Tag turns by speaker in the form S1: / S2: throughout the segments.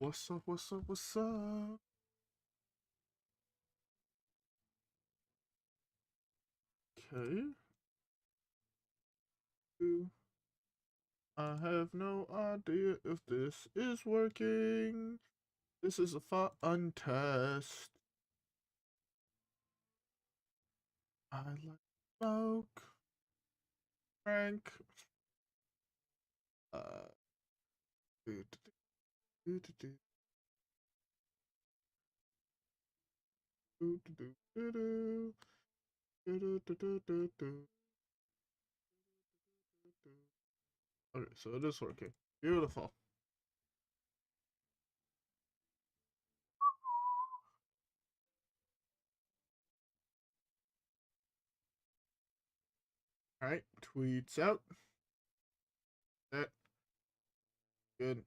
S1: What's up, what's up, what's up? Okay. I have no idea if this is working. This is a fun test. I like smoke. Frank. Do, do, do, do, do, do, do, do, do. Do, do, do, do, do. Okay, so it is working. Beautiful. Alright, tweets out. That. Good.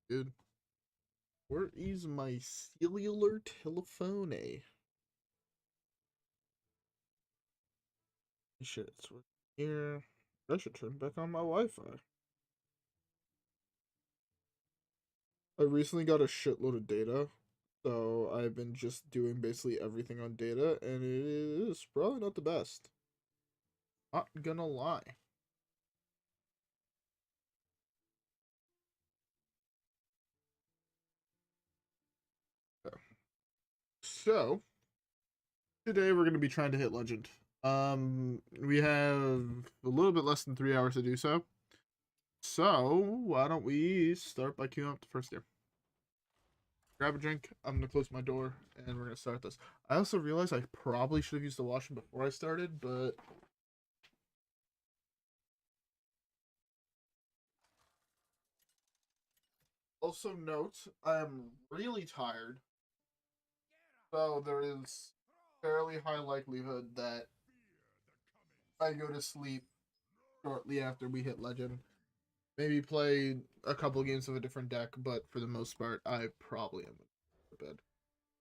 S1: Good. Where is my cellular telephone? Shit, it's here. I should turn back on my Wi-Fi. I recently got a shitload of data, so I've been just doing basically everything on data, and it is probably not the best. Not gonna lie. So, today we're gonna be trying to hit Legend. We have a little bit less than 3 hours to do so. So, why don't we start by queuing up the first game. Grab a drink, I'm gonna close my door, and we're gonna start this. I also realized I probably should have used the washroom before I started, but also note, I am really tired, so there is fairly high likelihood that I go to sleep shortly after we hit Legend. Maybe play a couple games of a different deck, but for the most part, I probably am going to bed.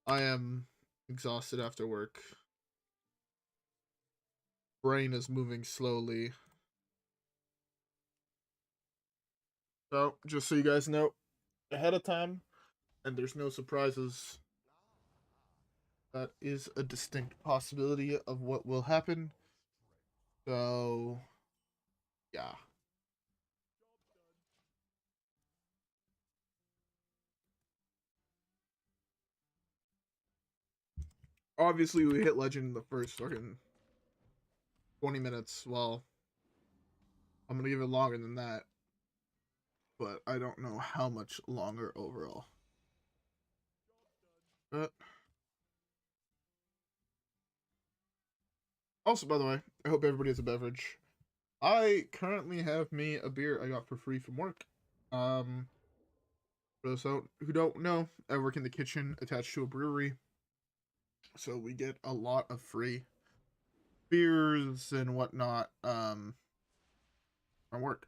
S1: I am exhausted after work. Brain is moving slowly. So, just so you guys know, ahead of time, and there's no surprises, that is a distinct possibility of what will happen. So, yeah. Obviously, we hit Legend in the first fucking 20 minutes. Well, I'm gonna give it longer than that, but I don't know how much longer overall. But also, by the way, I hope everybody has a beverage. I currently have me a beer I got for free from work. For those who don't know, I work in the kitchen attached to a brewery, so we get a lot of free beers and whatnot from work.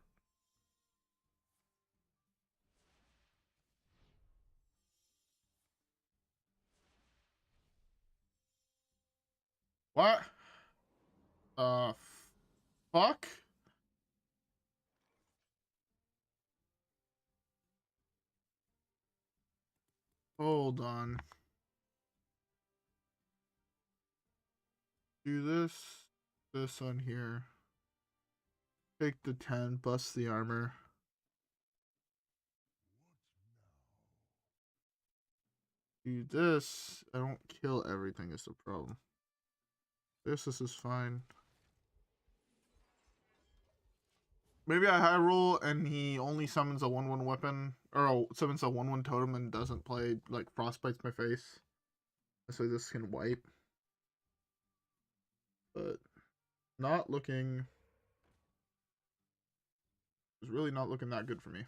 S1: What? Fuck? Hold on. Do this one here. Take the 10, bust the armor. Do this. I don't kill everything is the problem. This is fine. Maybe I high roll and he only summons a 1/1 weapon, or summons a 1/1 totem and doesn't play, like, Frostbite's my face. So this can wipe. But not looking. It's really not looking that good for me.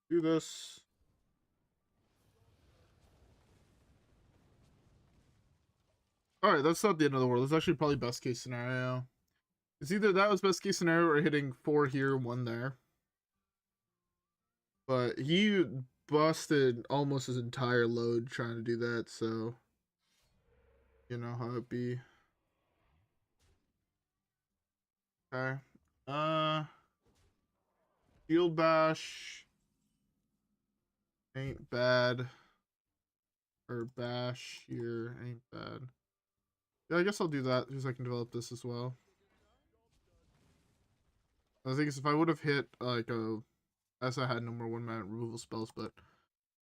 S1: Do this. Alright, that's not the end of the world. It's actually probably best case scenario. It's either that was best case scenario or hitting 4 here, 1 there. But he busted almost his entire load trying to do that, so you know how it be. Okay. Shield bash ain't bad. Or bash here ain't bad. Yeah, I guess I'll do that because I can develop this as well. I think if I would have hit like as I had no more 1 minute removal spells, but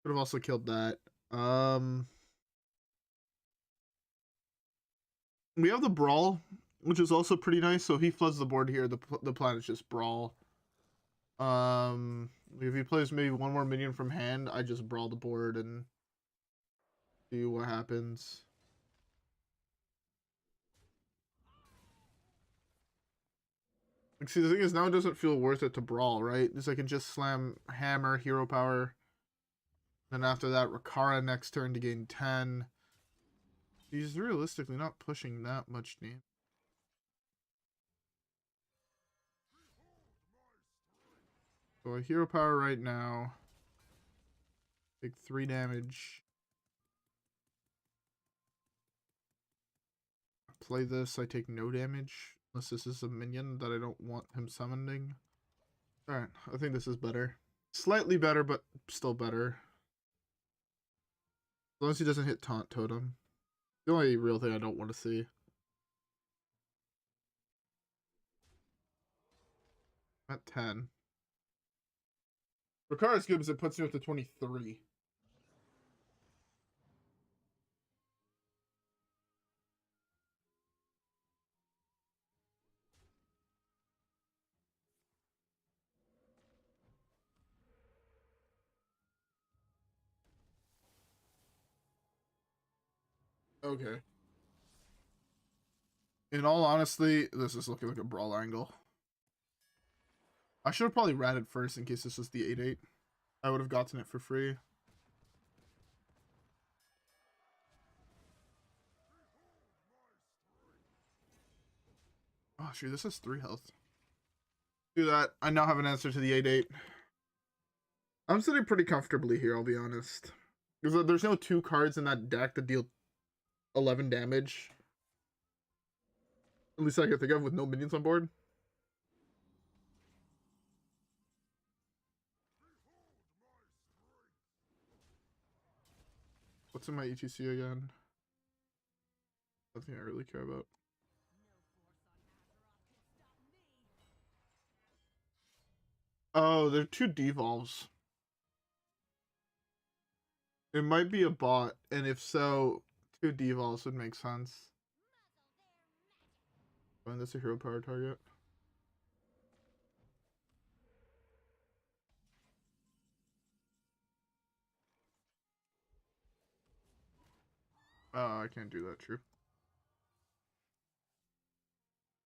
S1: could have also killed that. We have the Brawl, which is also pretty nice. So if he floods the board here, the plan is just Brawl. If he plays maybe 1 more minion from hand, I just Brawl the board and see what happens. Like, see, the thing is, now it doesn't feel worth it to Brawl, right? Because I can just slam Hammer, Hero Power. Then after that, Rokara next turn to gain 10. He's realistically not pushing that much damage. So a Hero Power right now. Take 3 damage. Play this, I take no damage. Unless this is a minion that I don't want him summoning. Alright, I think this is better. Slightly better, but still better. As long as he doesn't hit Taunt Totem. The only real thing I don't want to see. At 10. Rokara's good because it puts you up to 23. Okay. In all honesty, this is looking like a Brawl angle. I should have probably ratted first in case this was the 8-8. I would have gotten it for free. Oh, shoot, this has 3 health. Do that. I now have an answer to the 8-8. I'm sitting pretty comfortably here, I'll be honest. Because there's no 2 cards in that deck that deal 11 damage. At least I can think of with no minions on board. What's in my E.T.C again? Nothing I really care about. Oh, they're 2 devolves. It might be a bot, and if so, 2 devolves would make sense. When that's a hero power target. Oh, I can't do that, true.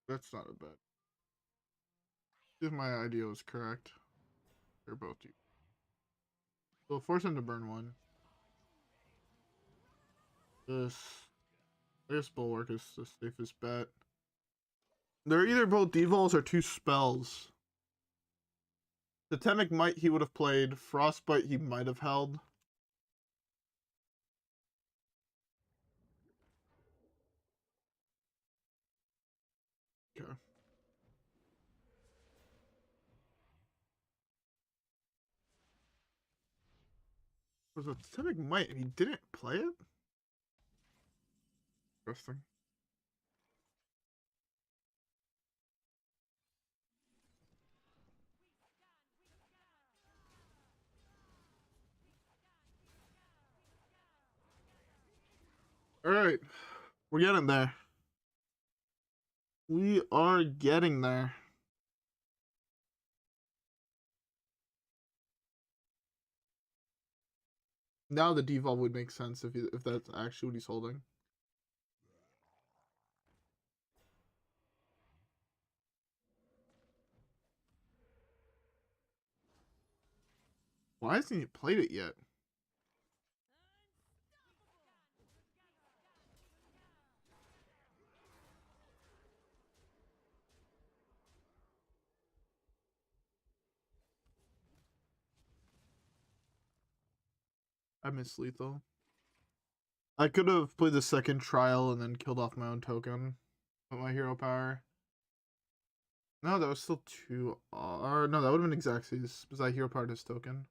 S1: That's not a bet. If my idea was correct. They're both deep. So force him to burn 1. This Bulwark is the safest bet. They're either both devolves or 2 spells. Totemic Might he would have played. Frostbite he might have held. Okay. Was a Totemic Might and he didn't play it? Interesting. Alright. We're getting there. We are getting there. Now the devolve would make sense if that's actually what he's holding. Why hasn't he played it yet? I miss lethal. I could have played the second trial and then killed off my own token with my hero power. No, that was still two. Or no, that would have been Xaxes because I hero powered his token.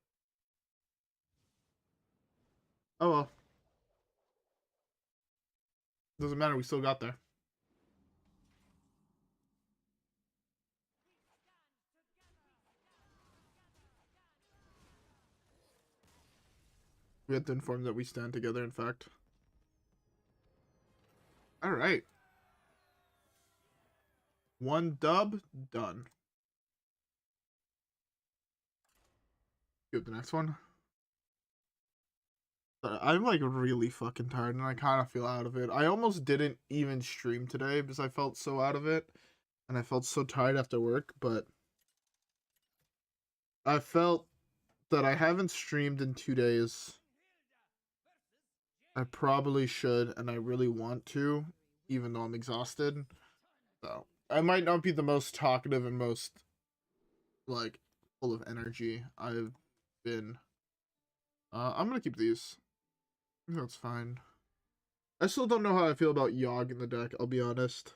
S1: Oh well. Doesn't matter, we still got there. We had to inform that we stand together, in fact. Alright. One dub, done. Get the next one. I'm like really fucking tired and I kind of feel out of it. I almost didn't even stream today because I felt so out of it. And I felt so tired after work, but I felt that I haven't streamed in 2 days. I probably should, and I really want to, even though I'm exhausted. So I might not be the most talkative and most like full of energy I've been. I'm gonna keep these. I think that's fine. I still don't know how I feel about Yogg in the deck, I'll be honest.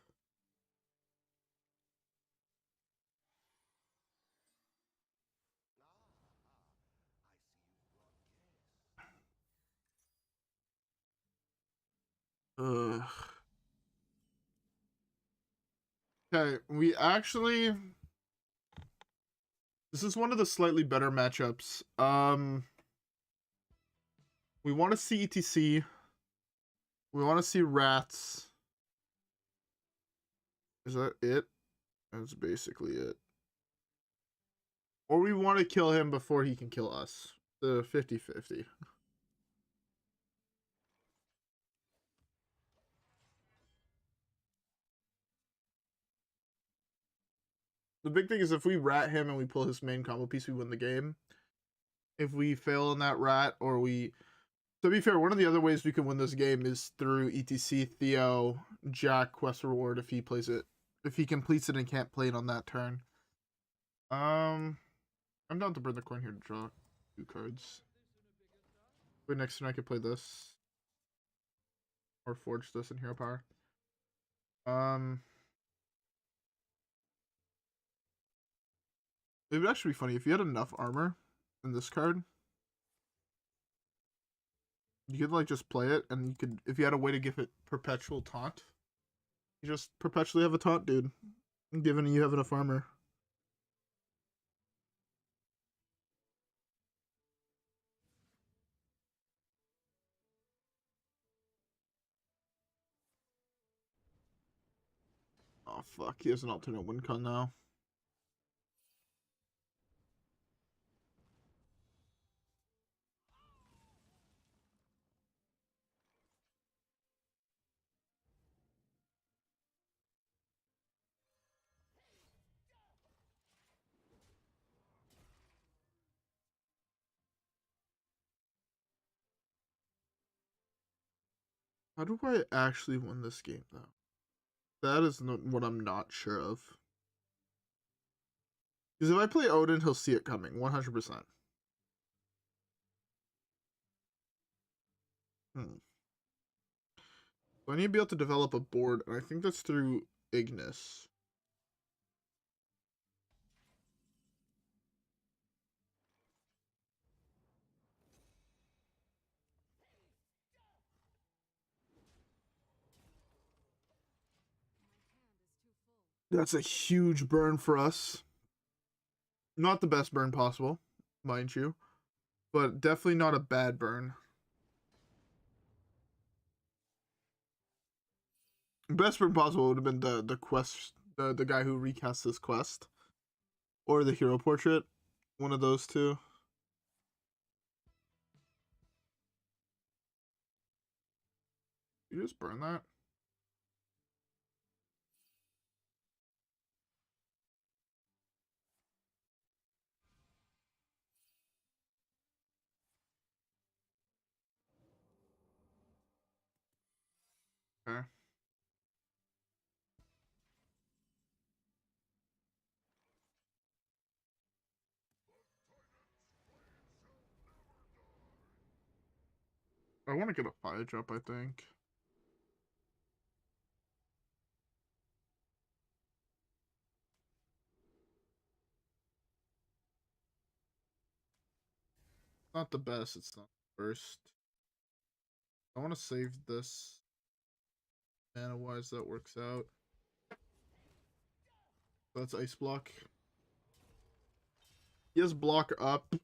S1: Ugh. Okay, we actually... This is one of the slightly better matchups. We want to see E.T.C. We want to see Rats. Is that it? That's basically it. Or we want to kill him before he can kill us. The 50-50. The big thing is if we rat him and we pull his main combo piece, we win the game. If we fail on that rat, or we... To be fair, one of the other ways we can win this game is through E.T.C, Theo, Jack, quest reward if he plays it. If he completes it and can't play it on that turn. I'm down to burn the coin here to draw 2 cards. Wait, next turn I could play this. Or forge this in hero power. It would actually be funny if you had enough armor in this card. You could like just play it, and you could, if you had a way to give it perpetual taunt, you just perpetually have a taunt, dude. Given you have enough armor. Oh fuck, he has an alternate win con now. How do I actually win this game, though? That is what I'm not sure of. Because if I play Odyn, he'll see it coming, 100%. So I need to be able to develop a board, and I think that's through Ignis. That's a huge burn for us. Not the best burn possible, mind you. But definitely not a bad burn. Best burn possible would have been the quest, the guy who recasts this quest. Or the hero portrait. One of those two. You just burn that? Okay. I want to get a fire drop, I think. Not the best, it's not the worst. I want to save this. Mana wise, that works out. That's ice block. He has block up.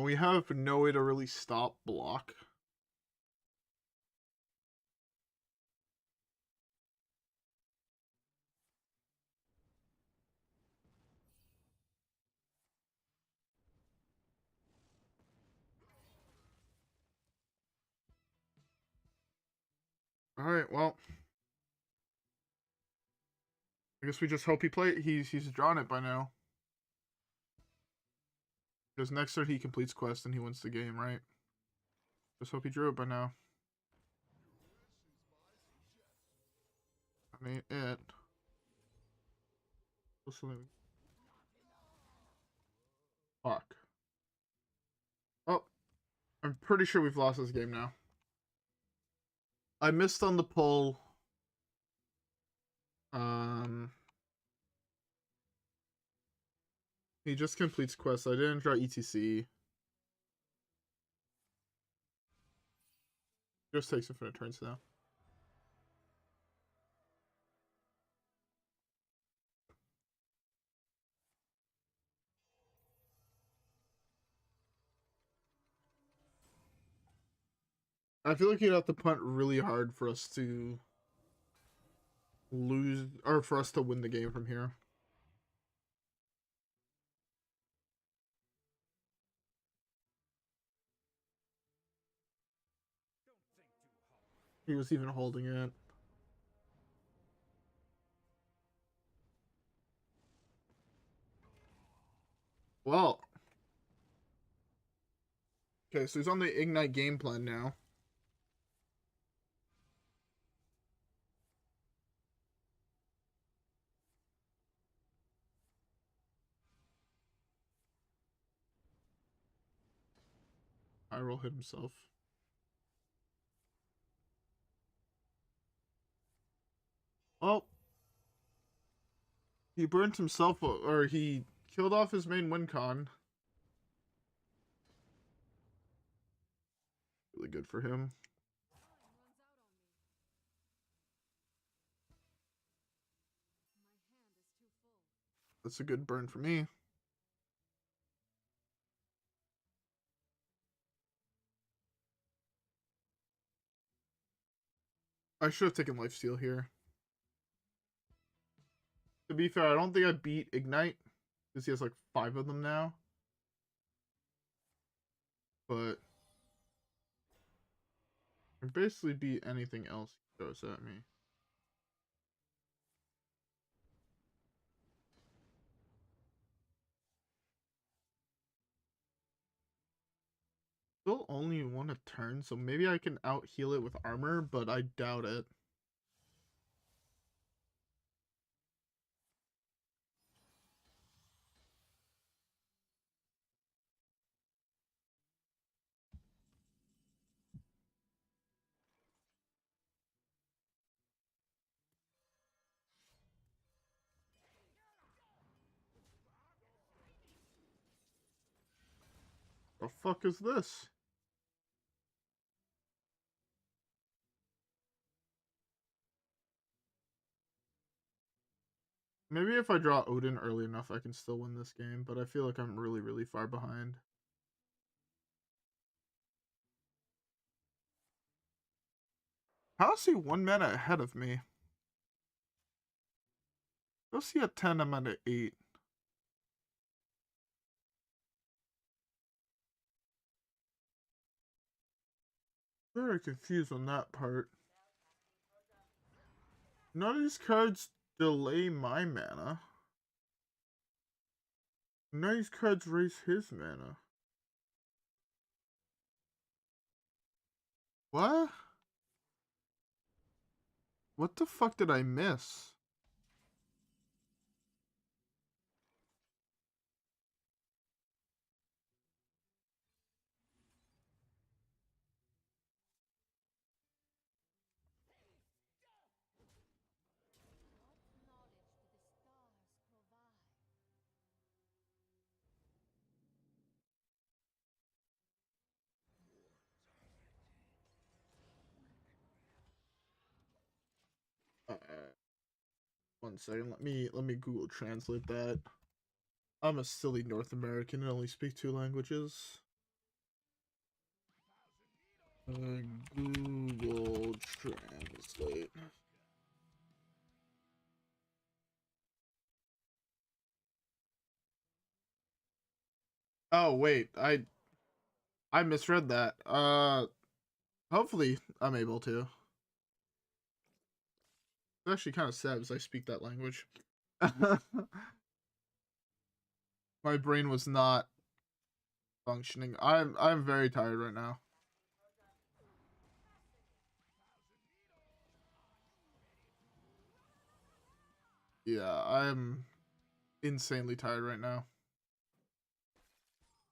S1: We have no way to really stop block. Alright, well. I guess we just hope he's drawn it by now. Because next turn he completes quest and he wins the game, right? Just hope he drew it by now. I mean, it. Fuck. Oh, I'm pretty sure we've lost this game now. I missed on the pull. He just completes quests. I didn't draw E.T.C. Just takes infinite turns now. I feel like you'd have to punt really hard for us to lose, or for us to win the game from here. He was even holding it. Well. Okay, so he's on the Ignite game plan now. Iroll hit himself. Oh. He burnt himself, or he killed off his main win con. Really good for him. That's a good burn for me. I should have taken lifesteal here. To be fair, I don't think I beat Ignite, because he has like 5 of them now. But I basically beat anything else he throws at me. Still only 1 a turn, so maybe I can out heal it with armor, but I doubt it. The fuck is this? Maybe if I draw Odyn early enough, I can still win this game, but I feel like I'm really, really far behind. How is he 1 mana ahead of me? Go see at 10, I'm at 8. Very confused on that part. None of these cards delay my mana. None of these cards raise his mana. What? What the fuck did I miss? One second. Let me Google Translate that. I'm a silly North American and only speak 2 languages. Google Translate. Oh wait, I misread that. Hopefully I'm able to. It's actually kind of sad because I speak that language. My brain was not functioning. I'm very tired right now. Yeah, I'm insanely tired right now.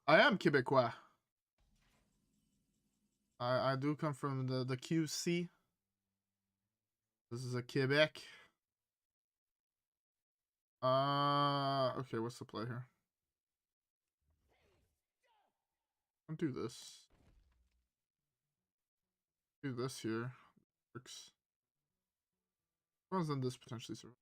S1: I am Quebecois. I do come from the QC. This is a Quebec. Okay, what's the play here? Don't do this. Do this here. Works. Well, then this potentially survive.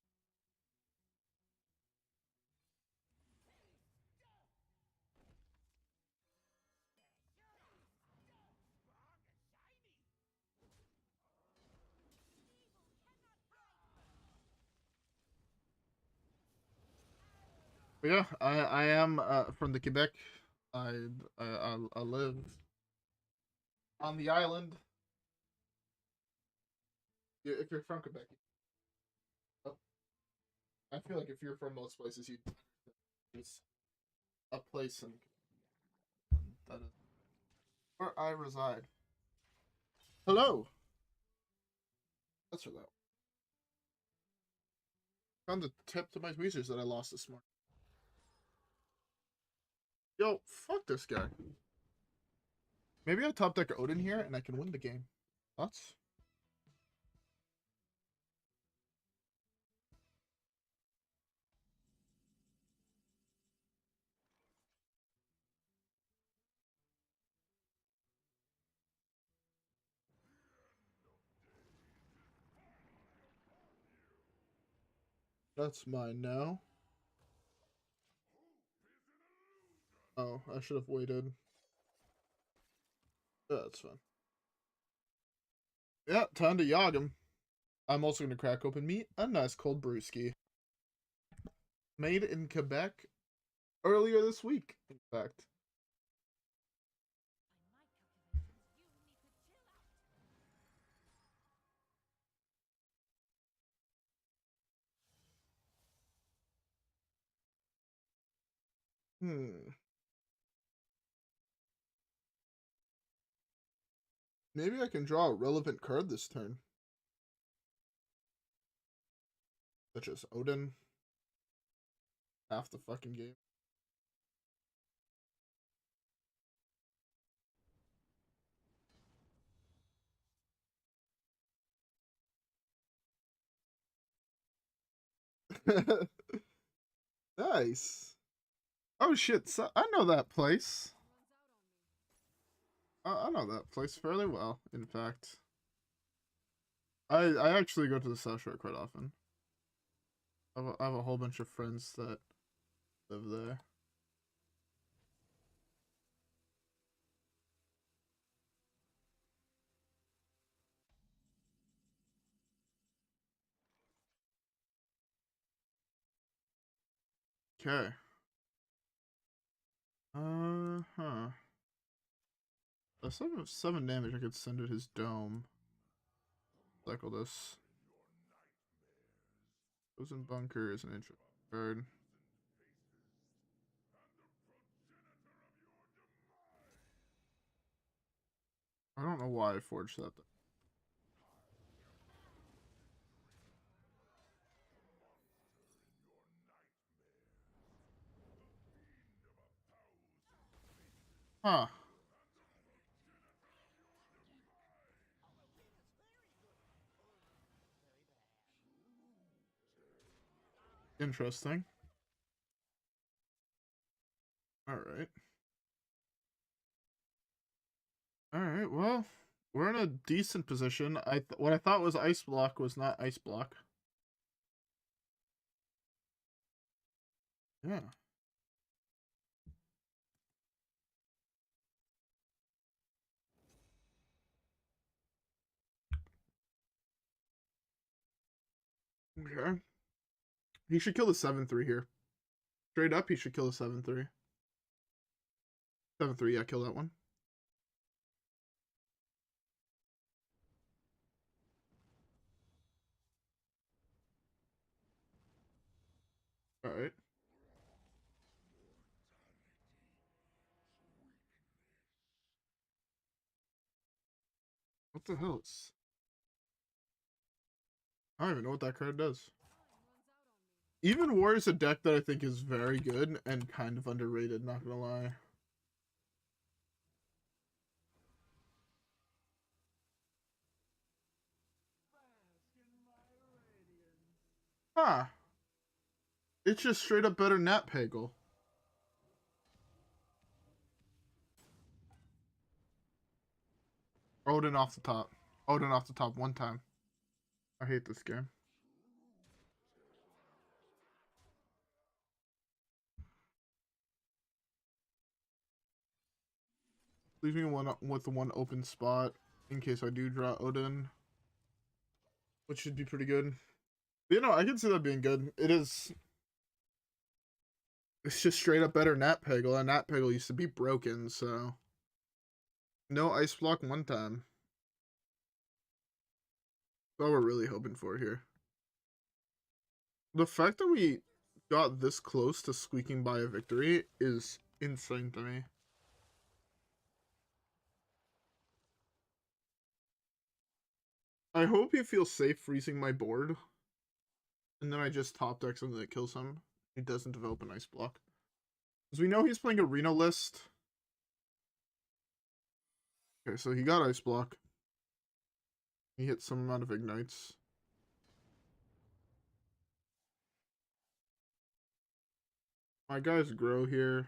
S1: But yeah, I am from the Quebec. I live on the island. If you're from Quebec, I feel like if you're from most places, you there's a place in that is where I reside. Hello. That's for that. Found the tip to my tweezers that I lost this morning. Yo, fuck this guy. Maybe I top deck Odyn here and I can win the game. Thoughts? That's mine now. Oh, I should have waited. Yeah, that's fine. Yeah, time to yog him. I'm also going to crack open me a nice cold brewski. Made in Quebec earlier this week, in fact. Maybe I can draw a relevant card this turn. Such as Odyn. Half the fucking game. Nice. Oh shit, so I know that place. I know that place fairly well, in fact. I actually go to the South Shore quite often. I have a whole bunch of friends that live there. Okay. Huh. A 7 damage, I could send it his dome. Cycle this. Frozen Bunker is an interesting card. I don't know why I forged that. Huh. Interesting. Alright. Alright, well, we're in a decent position. What I thought was Ice Block was not Ice Block. Yeah. Okay. He should kill the 7-3 here. Straight up, he should kill the 7-3. 7-3, yeah, kill that one. Alright. What the hell is... I don't even know what that card does. Even War is a deck that I think is very good and kind of underrated, not gonna lie. Huh. It's just straight up better than that Peggle. Odyn off the top. Odyn off the top one time. I hate this game. Leaves me one with the one open spot in case I do draw Odyn, which should be pretty good. But, you know, I can see that being good. It is. It's just straight up better than that Peggle, and that Peggle used to be broken, so no ice block one time. That's all we're really hoping for here. The fact that we got this close to squeaking by a victory is insane to me. I hope he feels safe freezing my board. And then I just top deck something that kills him. He doesn't develop an ice block. Because we know he's playing a Reno list. Okay, so he got ice block. He hit some amount of ignites. My guys grow here.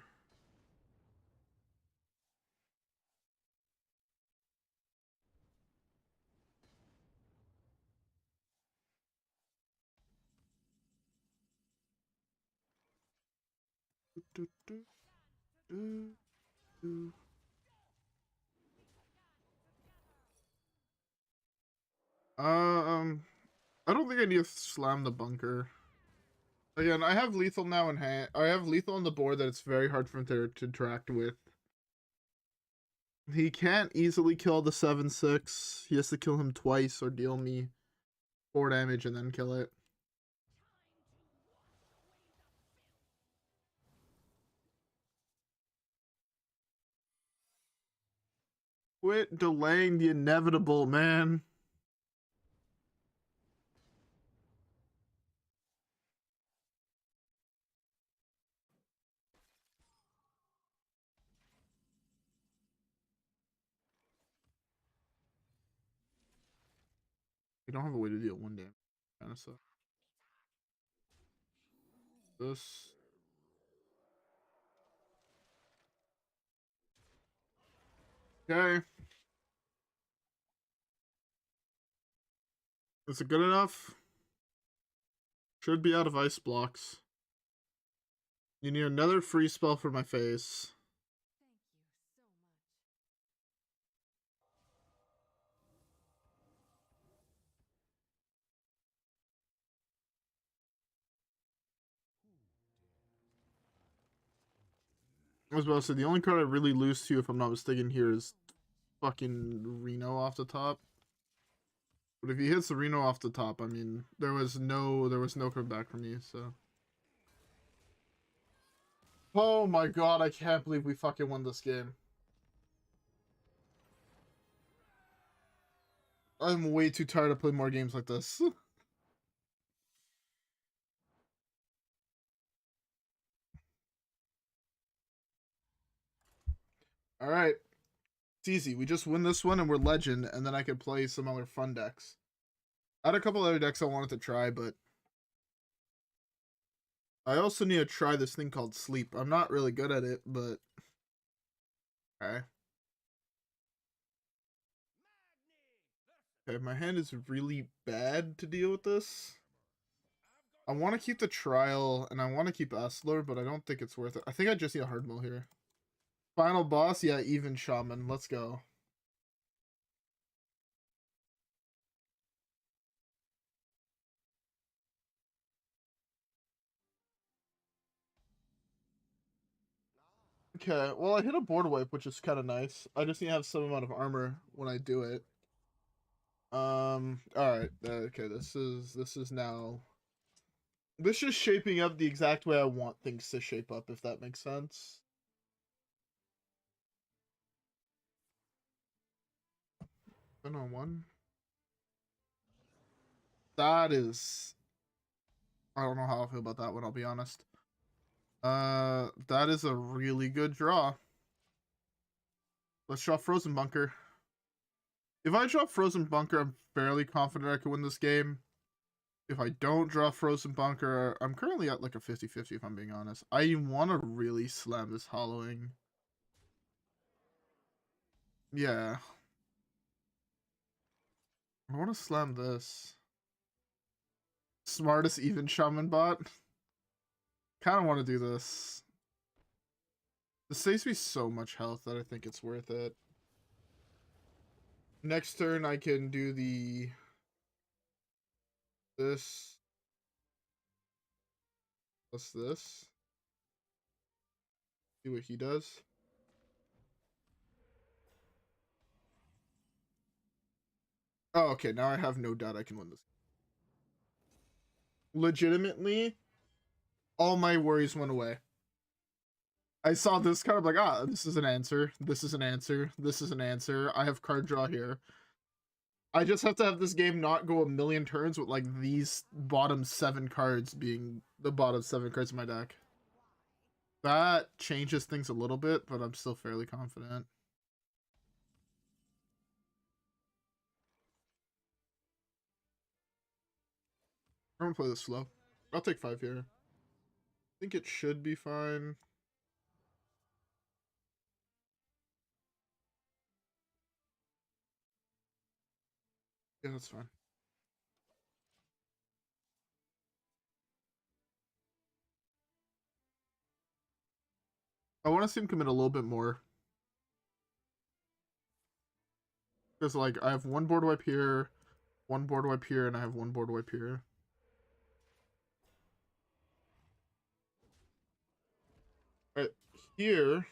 S1: I don't think I need to slam the bunker. Again, I have lethal now in hand. I have lethal on the board that it's very hard for him to interact with. He can't easily kill the 7-6. He has to kill him twice or deal me 4 damage and then kill it. Quit delaying the inevitable, man. We don't have a way to deal 1 damage. Kind of sucks. This. Okay. Is it good enough? Should be out of ice blocks. You need another free spell for my face. I was about to say, the only card I really lose to, if I'm not mistaken, here is fucking Reno off the top. But if he hits the Reno off the top, I mean, there was no comeback for me, so. Oh my god, I can't believe we fucking won this game. I'm way too tired to play more games like this. Alright. It's easy. We just win this one and we're legend, and then I could play some other fun decks. I had a couple other decks I wanted to try, but I also need to try this thing called Sleep. I'm not really good at it, but okay. Okay, my hand is really bad to deal with this. I want to keep the trial, and I want to keep Astalor, but I don't think it's worth it. I think I just need a hard mill here. Final boss, yeah, even Shaman. Let's go. Okay, well, I hit a board wipe, which is kind of nice. I just need to have some amount of armor when I do it. Alright, okay, this is now... This is shaping up the exact way I want things to shape up, if that makes sense. Been on one. That is... I don't know how I feel about that one, I'll be honest. That is a really good draw. Let's draw Frozen Bunker. If I draw Frozen Bunker, I'm fairly confident I can win this game. If I don't draw Frozen Bunker, I'm currently at like a 50-50 if I'm being honest. I want to really slam this Hollowing. Yeah. I want to slam this. Smartest even Shaman bot. Kind of want to do this. This saves me so much health that I think it's worth it. Next turn I can do this plus this. See what he does. Oh, okay, now I have no doubt I can win this. Legitimately, all my worries went away. I saw this card, I'm like, ah, this is an answer. This is an answer. This is an answer. I have card draw here. I just have to have this game not go a million turns with like these bottom 7 cards being the bottom 7 cards in my deck. That changes things a little bit, but I'm still fairly confident. I'm gonna play this slow. I'll take 5 here. I think it should be fine. Yeah, that's fine. I want to see him commit a little bit more. Because, like, I have one board wipe here, one board wipe here, and I have one board wipe here. Right here...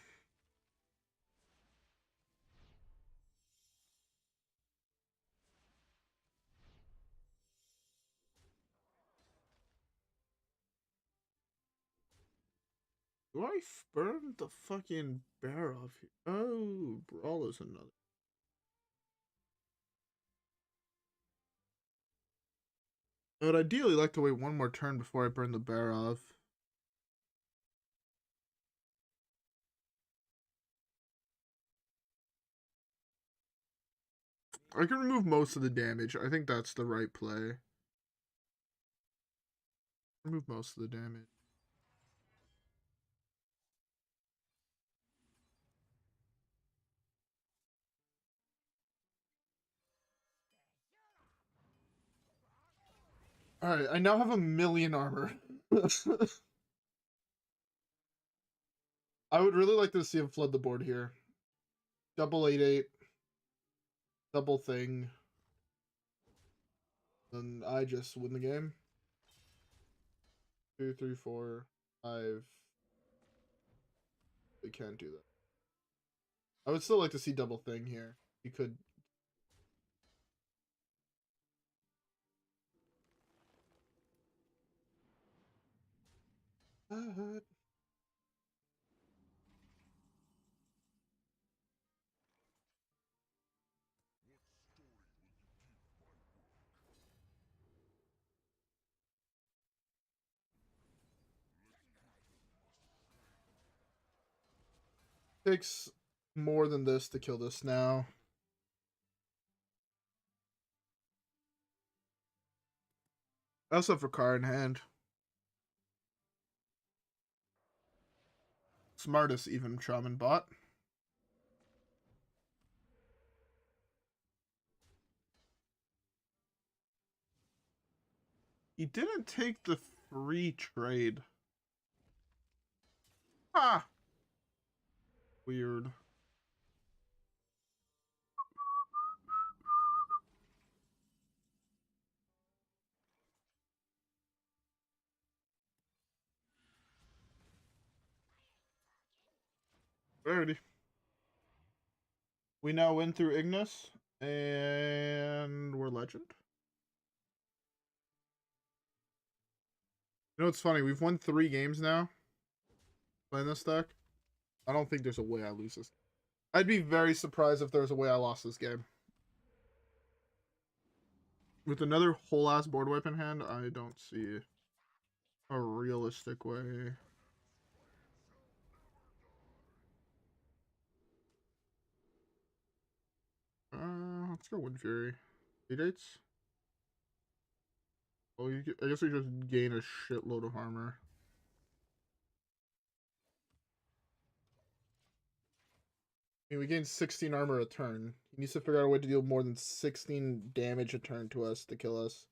S1: Do I burn the fucking Barov here? Oh, Brawl is another. I would ideally like to wait one more turn before I burn the Barov. I can remove most of the damage. I think that's the right play. Remove most of the damage. Alright, I now have 1,000,000 armor. I would really like to see him flood the board here. Double 8/8. Double thing. Then I just win the game. 2, 3, 4, 5. They can't do that. I would still like to see double thing here. You could. Takes more than this to kill this now. I also have Rokara in hand. Smartest even Shaman bot. He didn't take the free trade. Ah! Weird. Alrighty. We now win through Ignis, and we're legend. You know what's funny? We've won 3 games now playing this deck. I don't think there's a way I lose this. I'd be very surprised if there was a way I lost this game. With another whole ass board wipe in hand, I don't see a realistic way. Let's go Wind Fury. 8 dates? Oh, I guess we just gain a shitload of armor. I mean, we gain 16 armor a turn. He needs to figure out a way to deal more than 16 damage a turn to us to kill us.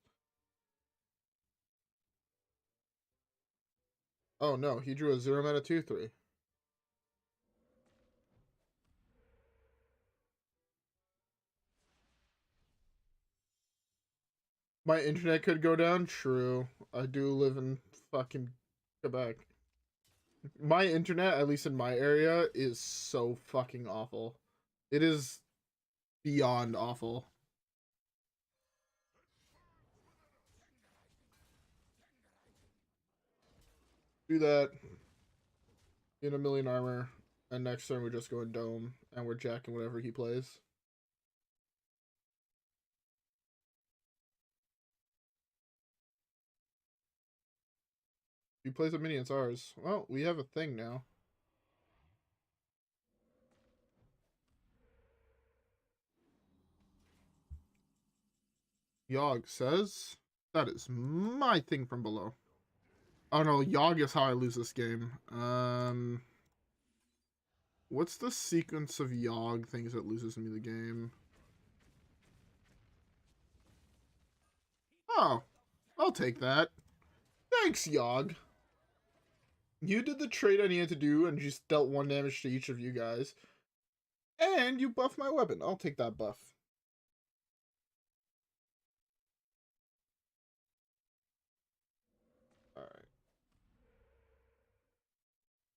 S1: Oh no, he drew a 0 mana 2/3. My internet could go down? True. I do live in fucking Quebec. My internet, at least in my area, is so fucking awful. It is beyond awful. Do that. Get a million armor. And next turn we just go in Dome. And we're jacking whatever he plays. He plays a minion, it's ours. Well, we have a thing now. Yogg says, that is my thing from below. Oh no, Yogg is how I lose this game. What's the sequence of Yogg things that loses me the game? Oh, I'll take that. Thanks, Yogg. You did the trade I needed to do and just dealt 1 damage to each of you guys. And you buffed my weapon. I'll take that buff. Alright.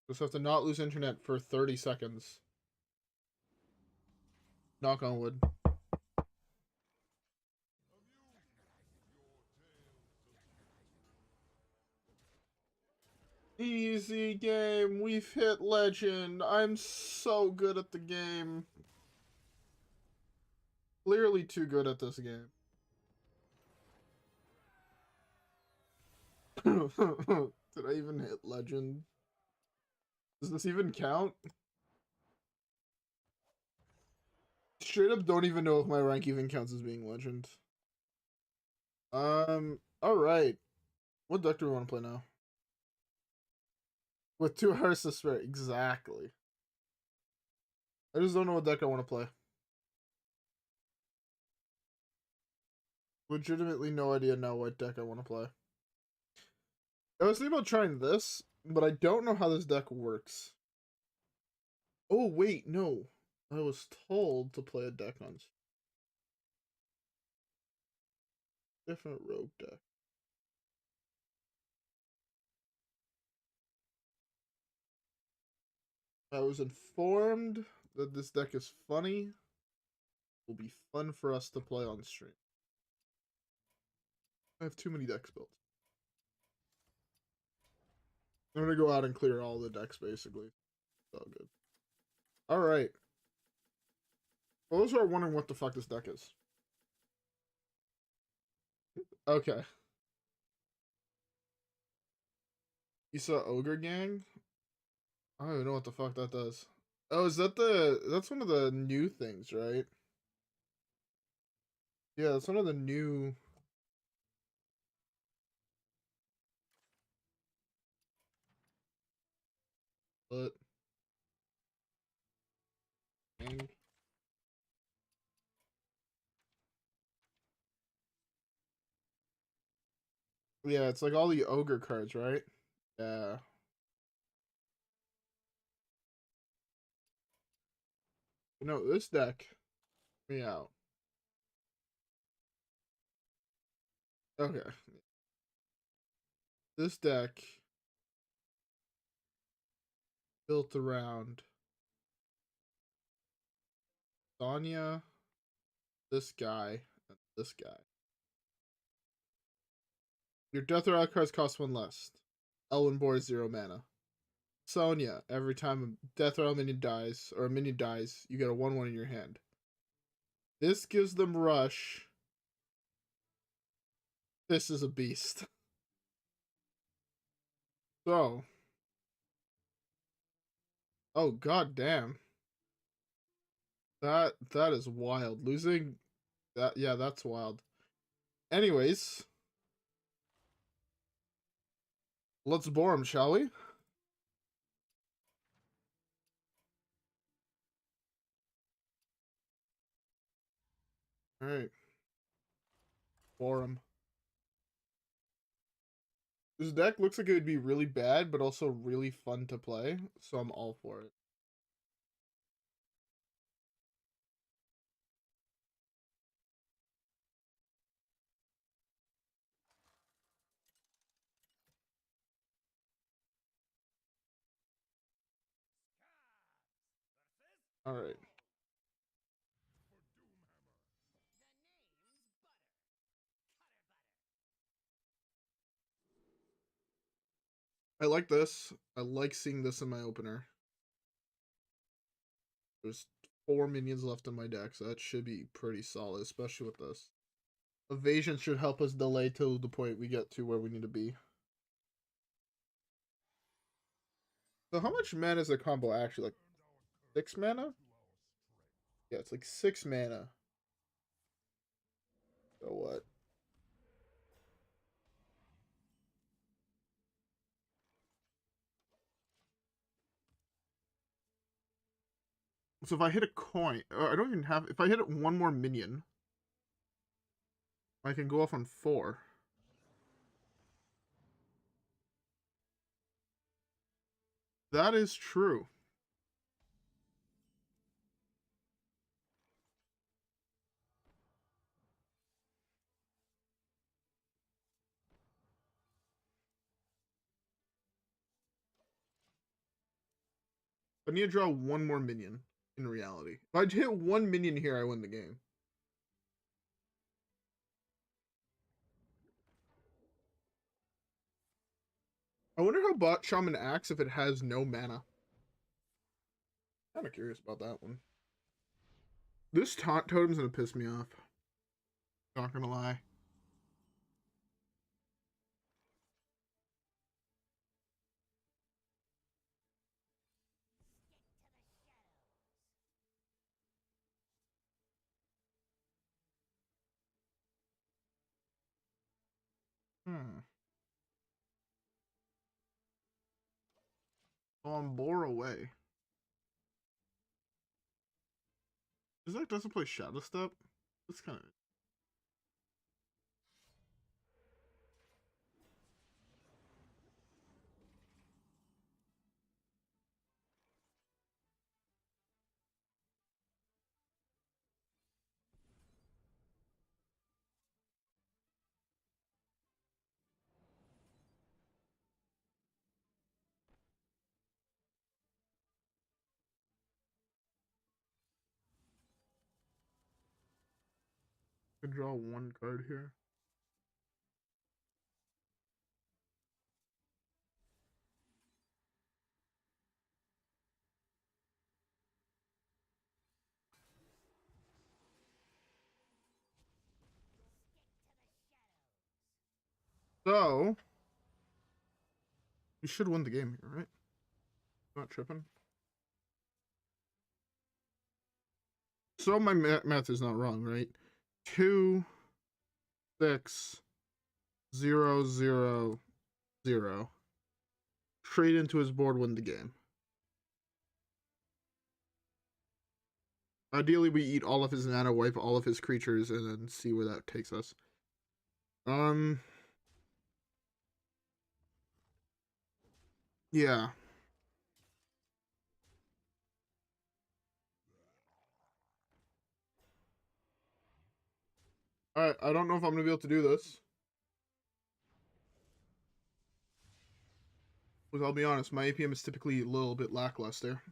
S1: Just have to not lose internet for 30 seconds. Knock on wood. Easy game. We've hit legend. I'm so good at the game. Clearly too good at this game. Did I even hit legend? Does this even count? Straight up don't even know if my rank even counts as being legend. Alright. What deck do we want to play now? With 2 hearts to spare. Exactly. I just don't know what deck I want to play. Legitimately no idea now what deck I want to play. I was thinking about trying this, but I don't know how this deck works. Oh, wait, no. I was told to play a deck on different rogue deck. I was informed that this deck is funny. Will be fun for us to play on stream. I have too many decks built. I'm gonna go out and clear all the decks basically. It's all good. Alright. For those who are wondering what the fuck this deck is. Okay. You saw Ogre Gang? I don't even know what the fuck that does. Oh, is that that's one of the new things, right? Yeah, that's one of the new... But... Gang. Yeah, it's like all the ogre cards, right? Yeah. No, this deck, me out. Okay. This deck built around Sonya, this guy, and this guy. Your Death Rattle cards cost 1 less. Elwenborg 0 mana. Sonya, every time a Death Rattle minion dies, or a minion dies, you get a 1/1 in your hand. This gives them rush. This is a beast. So. Oh, god damn. That is wild. Losing that, yeah, that's wild. Anyways, let's bore him, shall we? Alright. Bore him. This deck looks like it would be really bad, but also really fun to play, so I'm all for it. Alright. I like this. I like seeing this in my opener. There's 4 minions left in my deck, so that should be pretty solid, especially with this. Evasion should help us delay till the point we get to where we need to be. So how much mana is the combo actually? Like 6 mana? Yeah, it's like 6 mana. So what? So if I hit a coin, I don't even have. If I hit it 1 more minion, I can go off on 4. That is true. I need to draw 1 more minion in reality. If I hit 1 minion here, I win the game. I wonder how Bot Shaman acts if it has no mana. Kind of curious about that one. This taunt totem's gonna piss me off. Not gonna lie. Hmm. So I'm bore away. This deck doesn't play Shadow Step. That's kind of. I could draw 1 card here. So we should win the game here, right? Not tripping. So my math is not wrong, right? 2, 6, 0, 0, 0. Trade into his board, win the game. Ideally, we eat all of his mana, wipe all of his creatures, and then see where that takes us. Yeah. Alright, I don't know if I'm gonna be able to do this. Because I'll be honest, my APM is typically a little bit lackluster.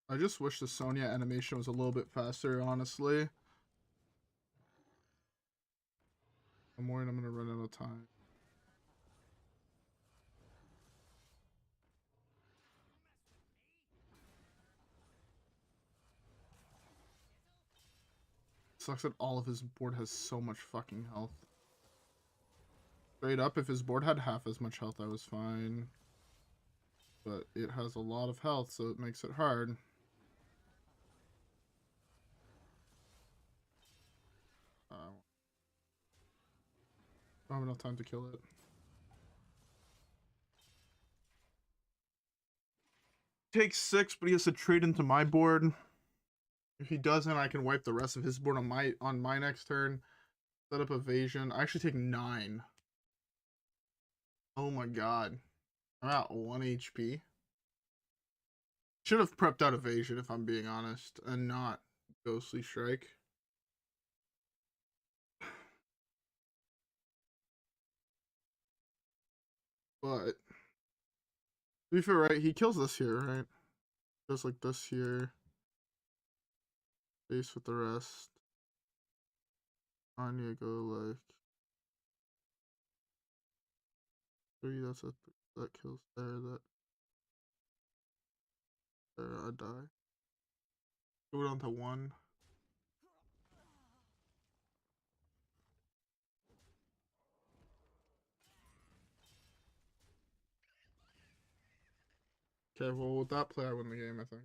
S1: I just wish the Sonya animation was a little bit faster, honestly. I'm worried I'm gonna run out of time. Sucks that all of his board has so much fucking health. Straight up, if his board had half as much health, I was fine. But it has a lot of health, so it makes it hard. I don't have enough time to kill it. Takes 6, but he has to trade into my board. If he doesn't, I can wipe the rest of his board on my next turn. Set up evasion. I actually take 9. Oh my god. I'm at 1 HP. Should have prepped out evasion, if I'm being honest, and not ghostly strike. But to be fair, right, he kills this here, right? Just like this here. Face with the rest. On you go like 3, that kills there, there, I die. Go down to 1. Okay, well with that play I win the game, I think.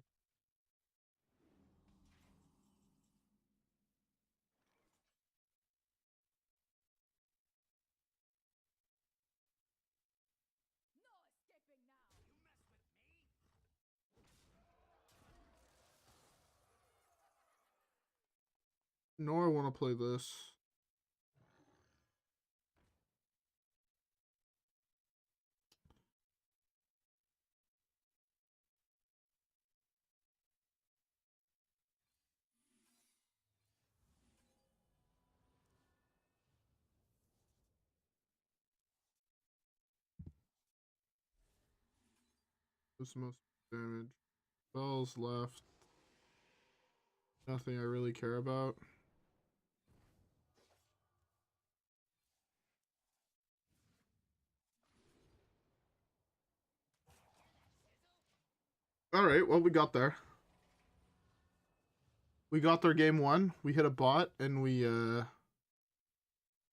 S1: No, I want to play this. This most damage. Spells left. Nothing I really care about. Alright, well we got there. We got there game 1. We hit a bot and we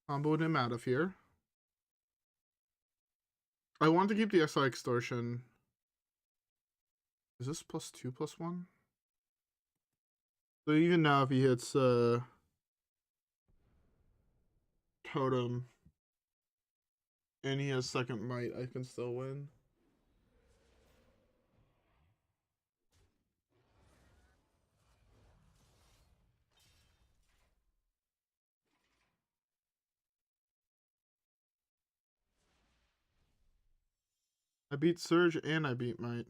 S1: comboed him out of here. I want to keep the SI extortion. Is this +2/+1? So even now if he hits totem and he has second might, I can still win. I beat Surge and I beat Might.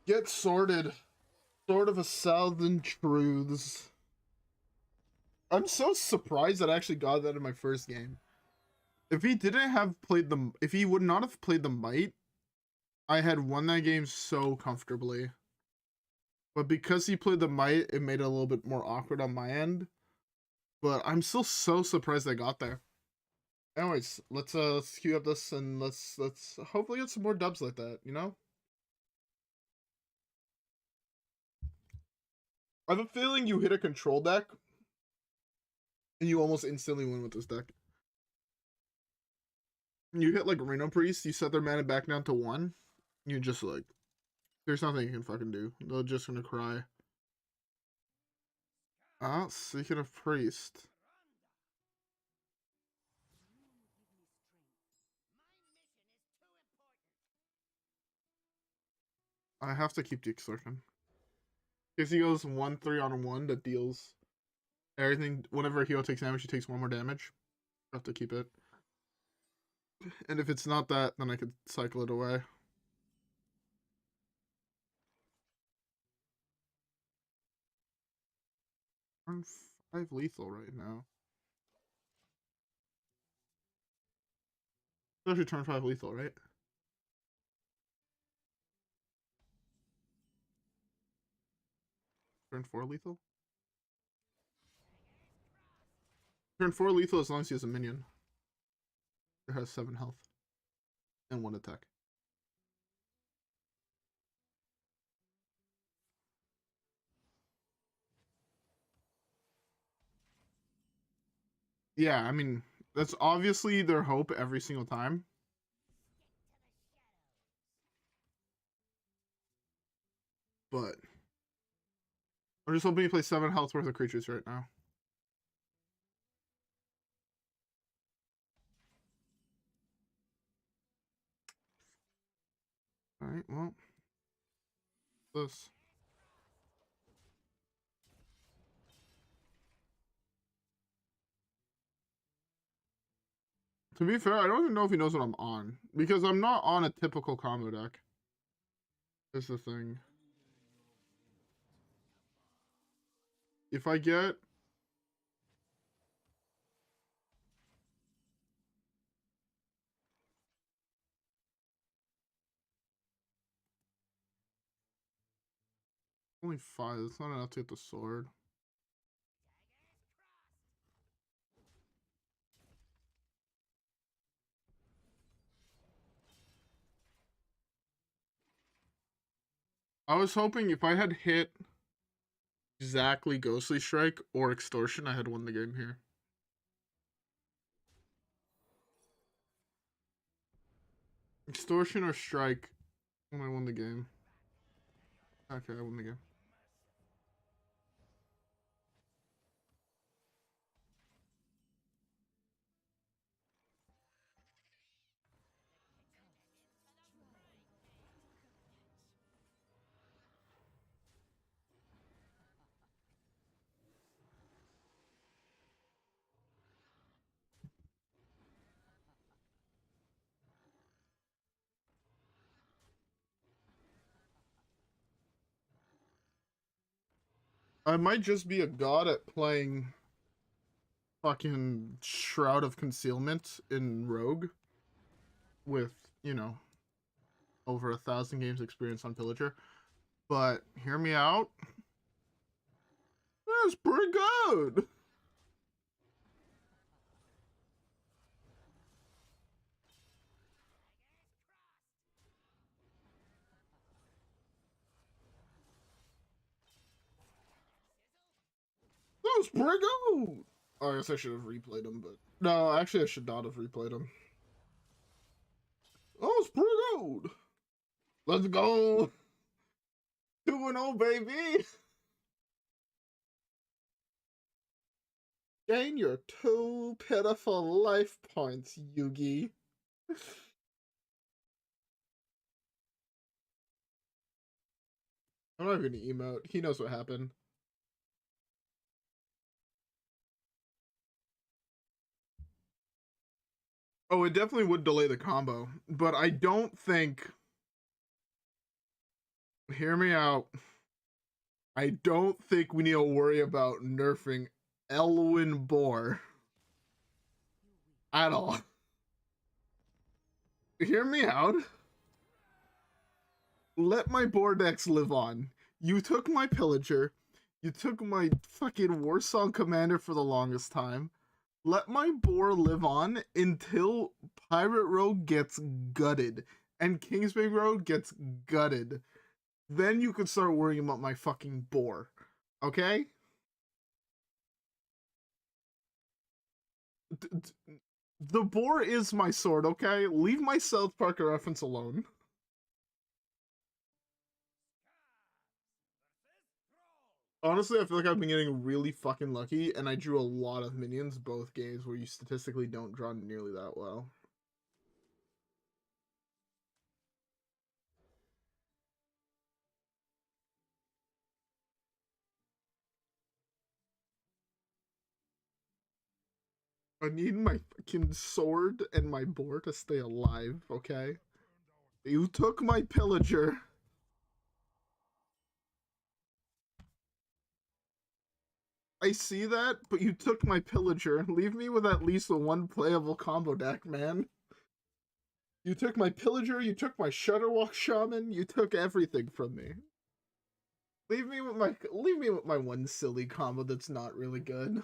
S1: Get sorted. Sword of 1,000 Truths. I'm so surprised that I actually got that in my first game. If he didn't have played the... If he would not have played the Might, I had won that game so comfortably. But because he played the Might, it made it a little bit more awkward on my end. But I'm still so surprised I got there. Anyways, let's queue up this and let's hopefully get some more dubs like that, you know? I have a feeling you hit a control deck and you almost instantly win with this deck. You hit like Reno Priest, you set their mana back down to 1, you're just like, there's nothing you can fucking do. They're just gonna cry. Ah, speaking of Priest. I have to keep the Extortion. If he goes 1-3 on 1, that deals everything. Whenever a hero takes damage, he takes 1 more damage. I have to keep it. And if it's not that, then I could cycle it away. Turn 5 lethal right now. It's actually turn 5 lethal, right? Turn 4 lethal? Turn 4 lethal as long as he has a minion. It has 7 health. And 1 attack. Yeah, I mean, that's obviously their hope every single time. But I'm just hoping he plays 7 health worth of creatures right now. Alright, well. This. To be fair, I don't even know if he knows what I'm on. Because I'm not on a typical combo deck. That's the thing. If I get... Only 5, that's not enough to get the sword. I was hoping if I had hit exactly Ghostly Strike or Extortion, I had won the game here. Extortion or Strike, and I won the game. Okay, I won the game. I might just be a god at playing fucking Shroud of Concealment in Rogue with, you know, over 1,000 games experience on Pillager. But hear me out. That's pretty good. That was pretty good. Oh, I guess I should have replayed him, but no, actually I should not have replayed him. That was pretty good. Let's go. 2-0, baby. Gain your 2 pitiful life points, Yugi. I'm not even gonna emote. He knows what happened. Oh, it definitely would delay the combo, but I don't think... Hear me out. I don't think we need to worry about nerfing Elwyn Boar at all. Hear me out. Let my board decks live on. You took my Pillager. You took my fucking Warsong Commander for the longest time. Let my boar live on until Pirate Road gets gutted and Kingsbay Road gets gutted. Then you could start worrying about my fucking boar. Okay? The boar is my sword, okay? Leave my South Park reference alone. Honestly, I feel like I've been getting really fucking lucky, and I drew a lot of minions both games where you statistically don't draw nearly that well. I need my fucking sword and my boar to stay alive, okay? You took my pillager. I see that, but you took my pillager. Leave me with at least one playable combo deck, man. You took my pillager, you took my Shutterwalk Shaman, you took everything from me. Leave me with my one silly combo that's not really good.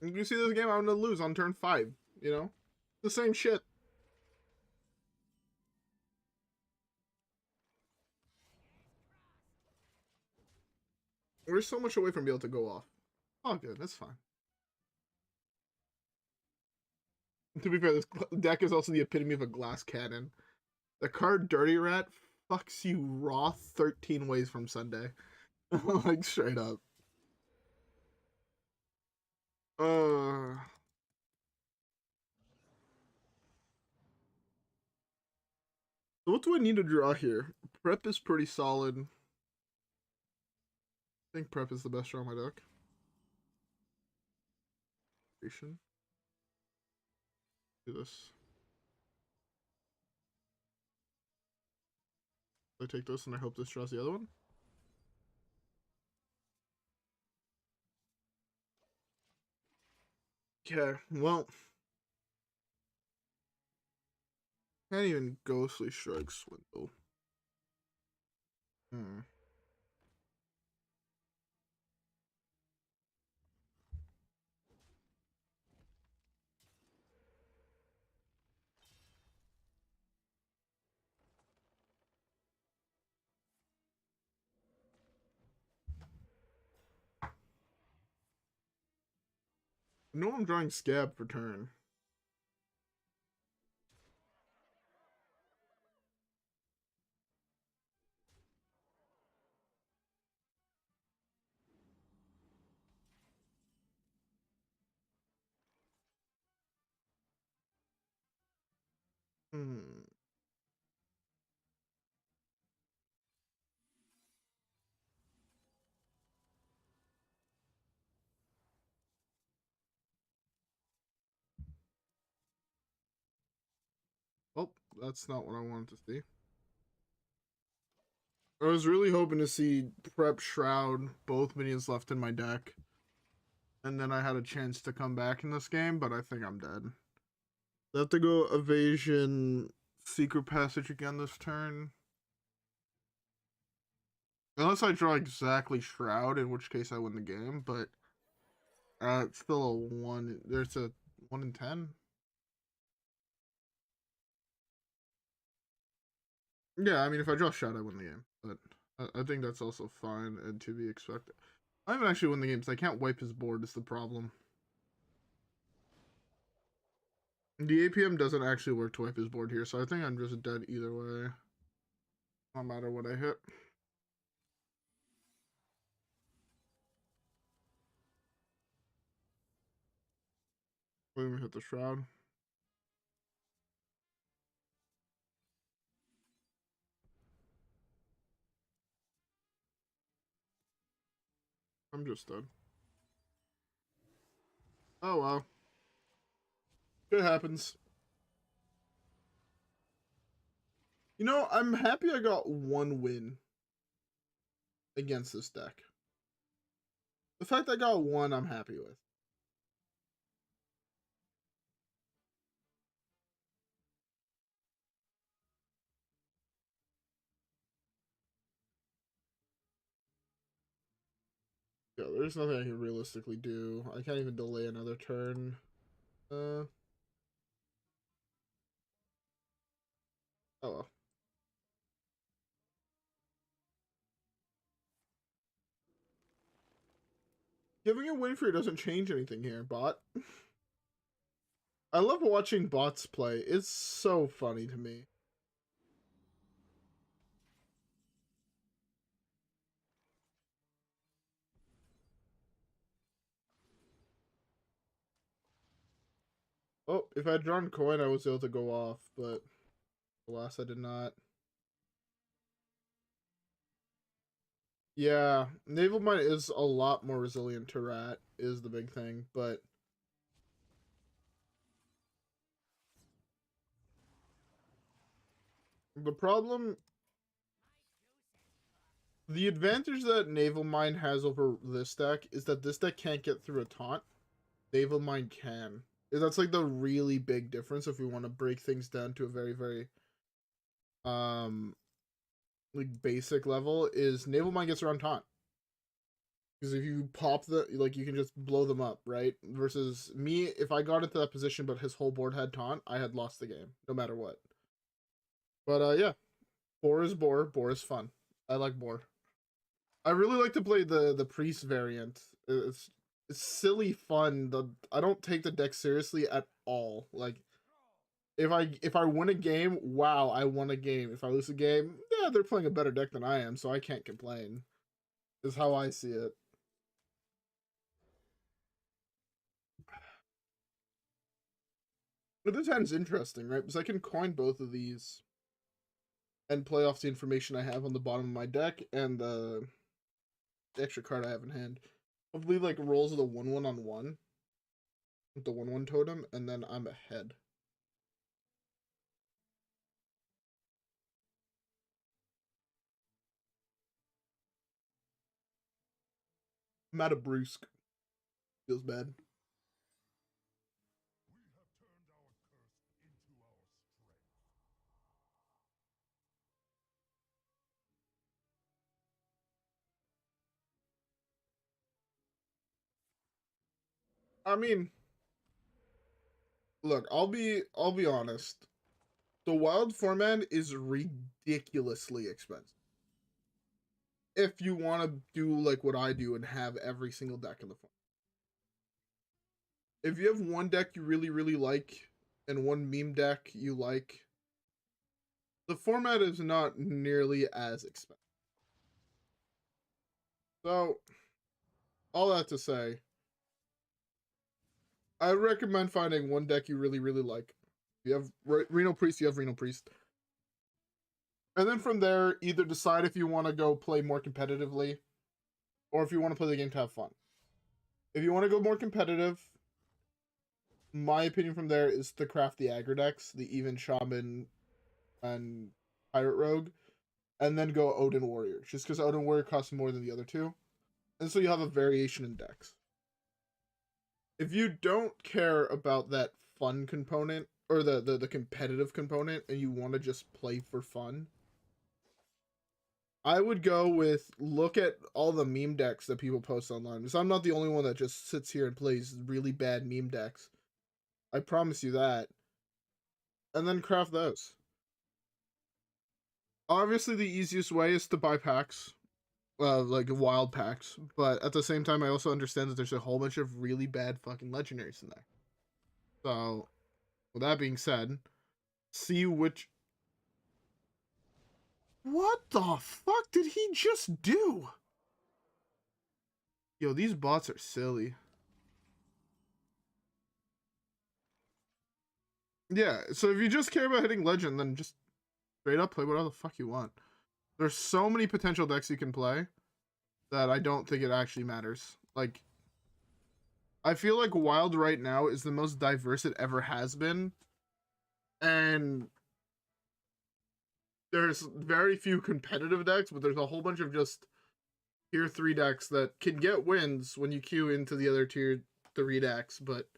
S1: You see this game, I'm gonna lose on turn 5, you know? The same shit. We're so much away from being able to go off. Oh, good, that's fine. To be fair, this deck is also the epitome of a glass cannon. The card Dirty Rat fucks you raw 13 ways from Sunday. Like, straight up. Uh... So what do I need to draw here? Prep is pretty solid. I think Prep is the best draw on my deck. Do this. I take this and I hope this draws the other one. Okay, well. Can't even Ghostly Strike Swindle. No, I'm drawing Scab for turn. Oh, that's not what I wanted to see. I was really hoping to see Prep Shroud, both minions left in my deck. And then I had a chance to come back in this game, but I think I'm dead. I have to go Evasion, Secret Passage again this turn. Unless I draw exactly Shroud, in which case I win the game, but it's still a 1. There's a 1 in 10. Yeah, I mean, if I draw Shroud, I win the game. But I think that's also fine and to be expected. I haven't actually won the game, because I can't wipe his board is the problem. The APM doesn't actually work to wipe his board here, so I think I'm just dead either way. No matter what I hit. Let me hit the Shroud. I'm just dead. Oh well. It happens. You know, I'm happy I got 1 win against this deck. The fact I got 1, I'm happy with. Yeah, there's nothing I can realistically do. I can't even delay another turn. Oh well. Giving a win for you doesn't change anything here, bot. I love watching bots play. It's so funny to me. Oh, if I had drawn coin, I was able to go off, but alas, I did not. Yeah, Naval Mine is a lot more resilient to Rat, is the big thing, but the problem, the advantage that Naval Mine has over this deck is that this deck can't get through a taunt. Naval Mine can. That's like the really big difference if we want to break things down to a very, very um like basic level, is Naval Mine gets around taunt. Because if you pop the, like, you can just blow them up, right? Versus me, if I got into that position but his whole board had taunt, I had lost the game, no matter what. But yeah, Boar is Boar. Boar is fun. I like Boar. I really like to play the priest variant. It's silly fun. I don't take the deck seriously at all. Like, if I win a game, wow, I won a game. If I lose a game, yeah, they're playing a better deck than I am, so I can't complain. Is how I see it. But this hand's interesting, right? Because I can coin both of these and play off the information I have on the bottom of my deck and the extra card I have in hand. Hopefully, like, rolls with a 1/1 on 1 with the 1/1 totem, and then I'm ahead. I'm out of Brusque. Feels bad. I mean, look, I'll be honest. The wild format is ridiculously expensive. If you want to do like what I do and have every single deck in the format. If you have one deck you really, really like and one meme deck you like, the format is not nearly as expensive. So, all that to say, I recommend finding one deck you really, really like. If you have Reno Priest, you have Reno Priest. And then from there, either decide if you want to go play more competitively or if you want to play the game to have fun. If you want to go more competitive, my opinion from there is to craft the aggro decks, the Even Shaman and Pirate Rogue, and then go Odyn Warrior, just because Odyn Warrior costs more than the other two. And so you have a variation in decks. If you don't care about that fun component, or the competitive component, and you want to just play for fun, I would go with, look at all the meme decks that people post online. Because I'm not the only one that just sits here and plays really bad meme decks. I promise you that. And then craft those. Obviously, the easiest way is to buy packs. Like wild packs. But at the same time, I also understand that there's a whole bunch of really bad fucking legendaries in there. So, with that being said, see which... What the fuck did he just do? Yo, these bots are silly. Yeah, so if you just care about hitting legend, then just straight up play whatever the fuck you want. There's so many potential decks you can play that I don't think it actually matters. Like, I feel like Wild right now is the most diverse it ever has been. And there's very few competitive decks, but there's a whole bunch of just tier 3 decks that can get wins when you queue into the other tier 3 decks, but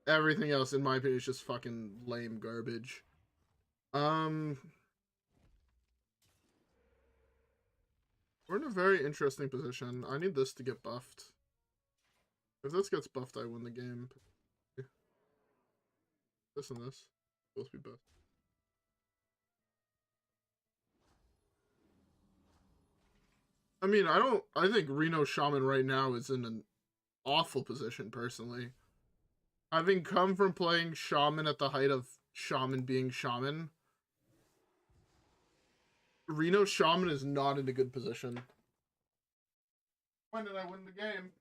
S1: everything else, in my opinion, is just fucking lame garbage. Um, We're in a very interesting position. I need this to get buffed. If this gets buffed, I win the game. This and this. Both be buffed. I mean, I think Reno Shaman right now is in an awful position, personally. Having come from playing Shaman at the height of Shaman being Shaman, Reno Shaman is not in a good position. When did I win the game?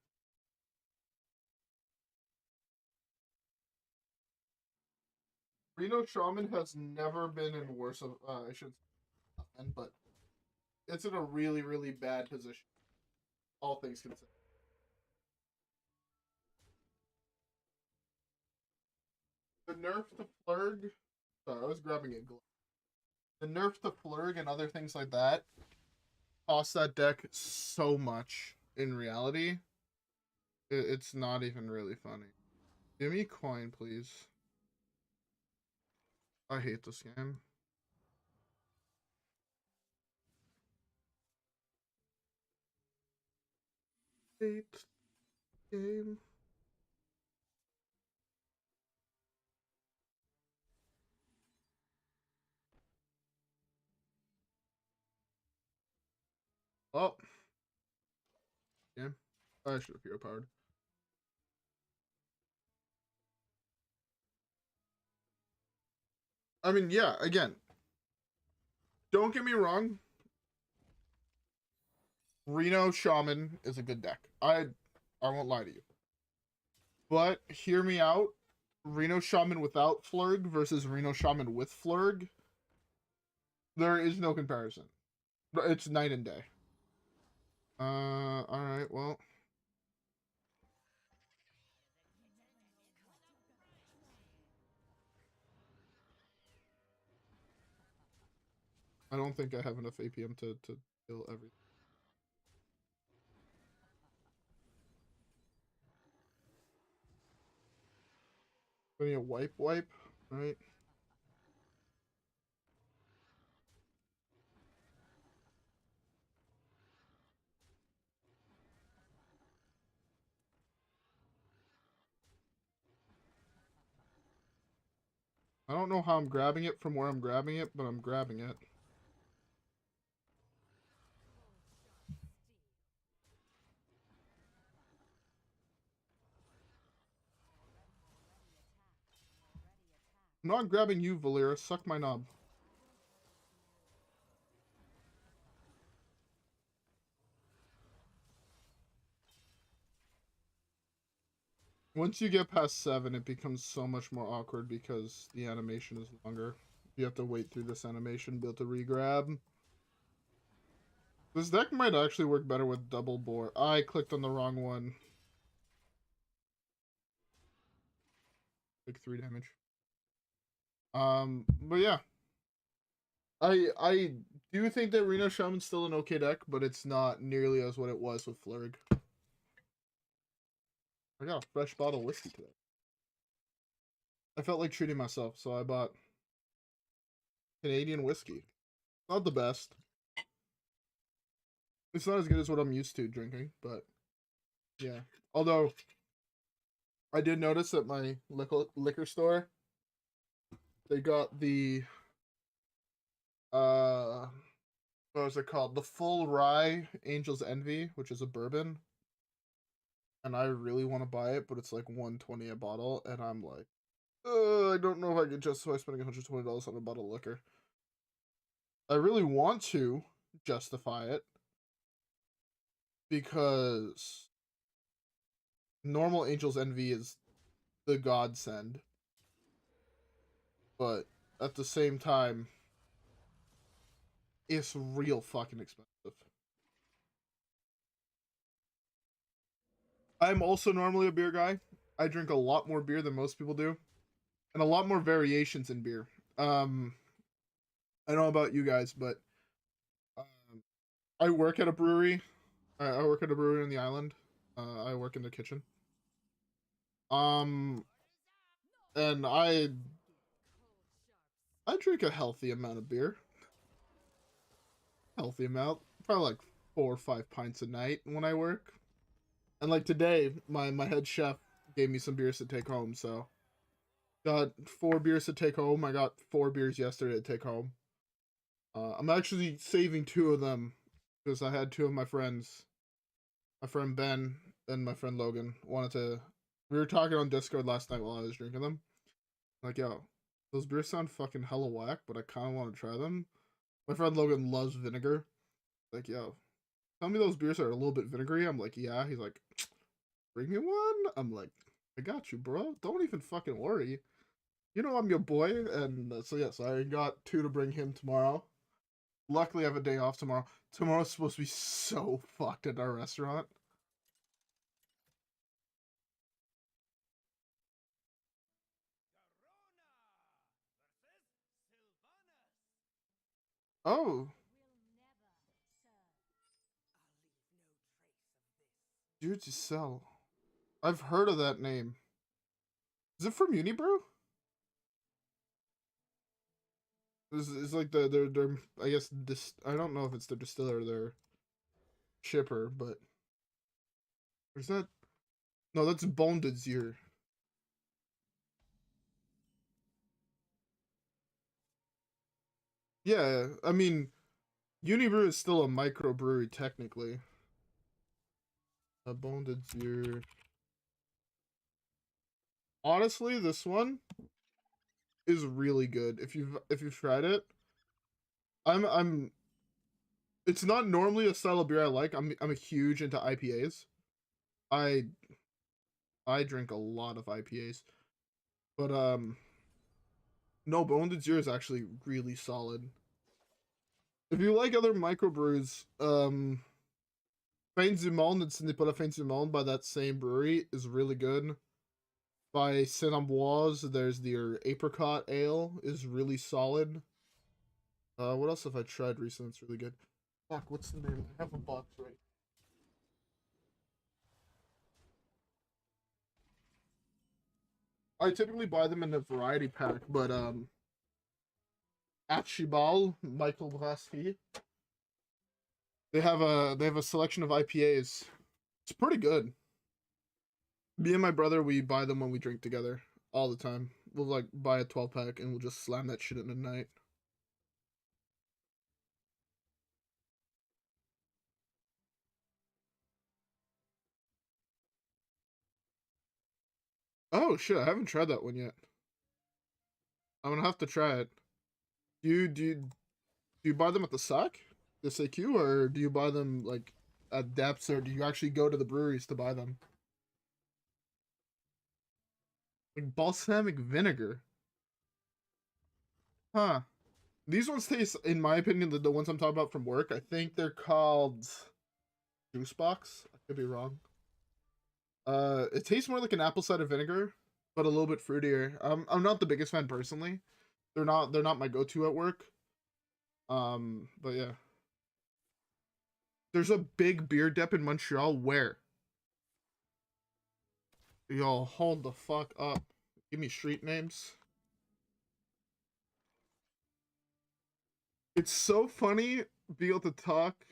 S1: Reno Shaman has never been in worse of, I should say, but it's in a really, really bad position. All things considered. The nerf to Flurg, sorry, I was grabbing a glove. The nerf to Flurg and other things like that cost that deck so much in reality. It's not even really funny. Give me coin, please. I hate this game. Hate game. Oh. Yeah. I should have hero powered. I mean, yeah, again. Don't get me wrong. Reno Shaman is a good deck. I won't lie to you. But hear me out. Reno Shaman without Flurg versus Reno Shaman with Flurg. There is no comparison. It's night and day. Alright, well. I don't think I have enough APM to kill everything. We need a wipe, right? I don't know how I'm grabbing it from where I'm grabbing it, but I'm grabbing it. I'm not grabbing you, Valera. Suck my knob. Once you get past 7, it becomes so much more awkward because the animation is longer. You have to wait through this animation, be able to re-grab. This deck might actually work better with double bore. I clicked on the wrong one. Like 3 damage. But yeah. I do think that Reno Shaman's still an okay deck, but it's not nearly as what it was with Flurg. I got a fresh bottle of whiskey today. I felt like treating myself, so I bought Canadian whiskey. Not the best. It's not as good as what I'm used to drinking, but yeah. Although, I did notice at my liquor store, they got the, what was it called? The Full Rye Angel's Envy, which is a bourbon. And I really want to buy it, but it's like $120 a bottle, and I'm like, I don't know if I can justify spending $120 on a bottle of liquor. I really want to justify it because normal Angel's Envy is the godsend, but at the same time, it's real fucking expensive. I'm also normally a beer guy. I drink a lot more beer than most people do, and a lot more variations in beer. I don't know about you guys, but I work at a brewery. I work at a brewery on the island. I work in the kitchen. Um, and I drink a healthy amount of beer. Healthy amount, probably like 4 or 5 pints a night when I work. And like today, my head chef gave me some beers to take home, so got 4 beers to take home. I got 4 beers yesterday to take home. I'm actually saving 2 of them because I had 2 of my friends, my friend Ben and my friend Logan, wanted to. We were talking on Discord last night while I was drinking them. Like, yo, those beers sound fucking hella whack, but I kind of want to try them. My friend Logan loves vinegar. Like, yo, tell me those beers are a little bit vinegary. I'm like, yeah. He's like, bring me one. I'm like, I got you, bro. Don't even fucking worry. You know I'm your boy. And so yes, I got 2 to bring him tomorrow. Luckily, I have a day off tomorrow. Tomorrow's supposed to be so fucked at our restaurant. Oh, E.T.C. I've heard of that name. Is it from Unibrew? It's like their I guess this, I don't know if it's their distiller or their shipper, but is that, no, that's Bonded's Ear. Yeah, I mean, Unibrew is still a microbrewery technically. A Bonded's Ear. Honestly, this one is really good. If you've tried it, I'm it's not normally a style of beer I like. I'm a huge into IPAs. I I drink a lot of IPAs. But no, Bonded Zero is actually really solid. If you like other microbrews, Fin du Monde and Ce n'est pas la fin du monde by that same brewery is really good. By Saint Ambroise, there's their apricot ale is really solid. What else have I tried recently? It's really good. Fuck, what's the name? I have a box right. I typically buy them in a variety pack, but at Chibal, Michael Brasserie, they have a selection of IPAs. It's pretty good. Me and my brother, we buy them when we drink together all the time. We'll like buy a 12 pack and we'll just slam that shit in a night. Oh shit, I haven't tried that one yet. I'm gonna have to try it. Do you buy them at the SAC, the SAQ, or do you buy them like at depths, or do you actually go to the breweries to buy them? Like balsamic vinegar, huh? These ones taste, in my opinion, the ones I'm talking about from work. I think they're called Juice Box. I could be wrong. It tastes more like an apple cider vinegar, but a little bit fruitier. I'm not the biggest fan personally. They're not my go-to at work. But yeah. There's a big beer dep in Montreal. Where? Yo, hold the fuck up. Give me street names. It's so funny being able to talk.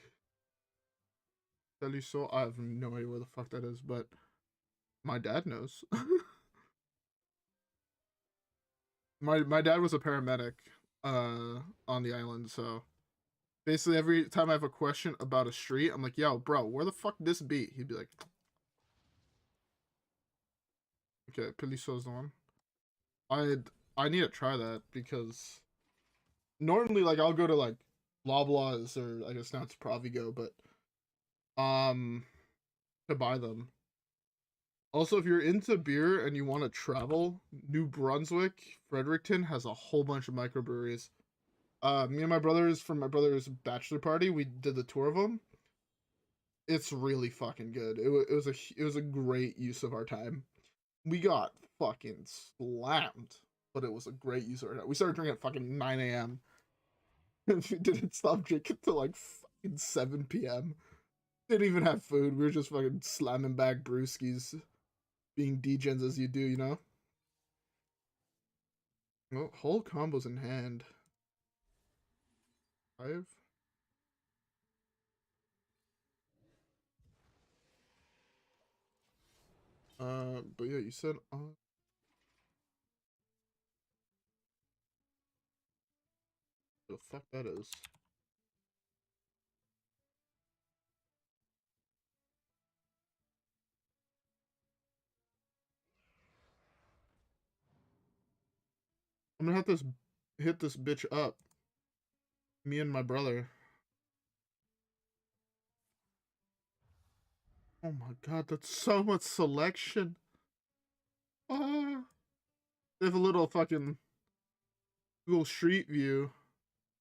S1: So I have no idea where the fuck that is, but my dad knows. My dad was a paramedic on the island, so basically every time I have a question about a street, I'm like, yo, bro, where the fuck this be? He'd be like, okay, Peliso's the one. I need to try that because normally like I'll go to like Loblaws, or I guess now it's Provigo, but um to buy them. Also, if you're into beer and you want to travel, New Brunswick, Fredericton has a whole bunch of microbreweries. Me and my brothers, from my brother's bachelor party, we did the tour of them. It's really fucking good. It was a great use of our time. We got fucking slammed, but it was a great use of our time. We started drinking at fucking 9 a.m. and we didn't stop drinking till like fucking 7 p.m. Didn't even have food. We were just fucking slamming back brewskis, being degens as you do, you know? Well, whole combos in hand. 5? But yeah, you said the fuck that is. I'm gonna have to hit this bitch up. Me and my brother. Oh my god, that's so much selection. Ah, they have a little fucking Google Street View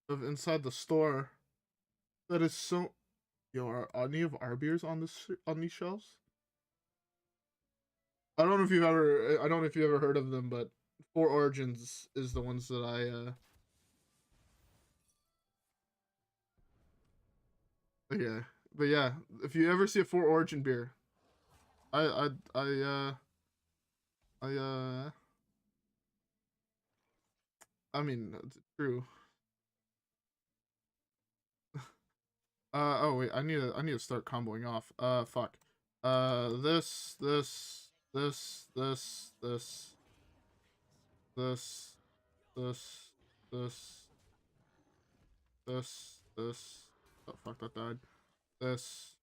S1: of inside the store. That is so. Yo, are any of our beers on these shelves? I don't know if you've ever. I don't know if you ever heard of them, but Four Origins is the ones that I. Yeah, but yeah, if you ever see a Four Origin beer, I I I I I mean, it's true. Oh wait, I need to start comboing off. Fuck. This, this, this, this, this. Oh fuck, that died. This.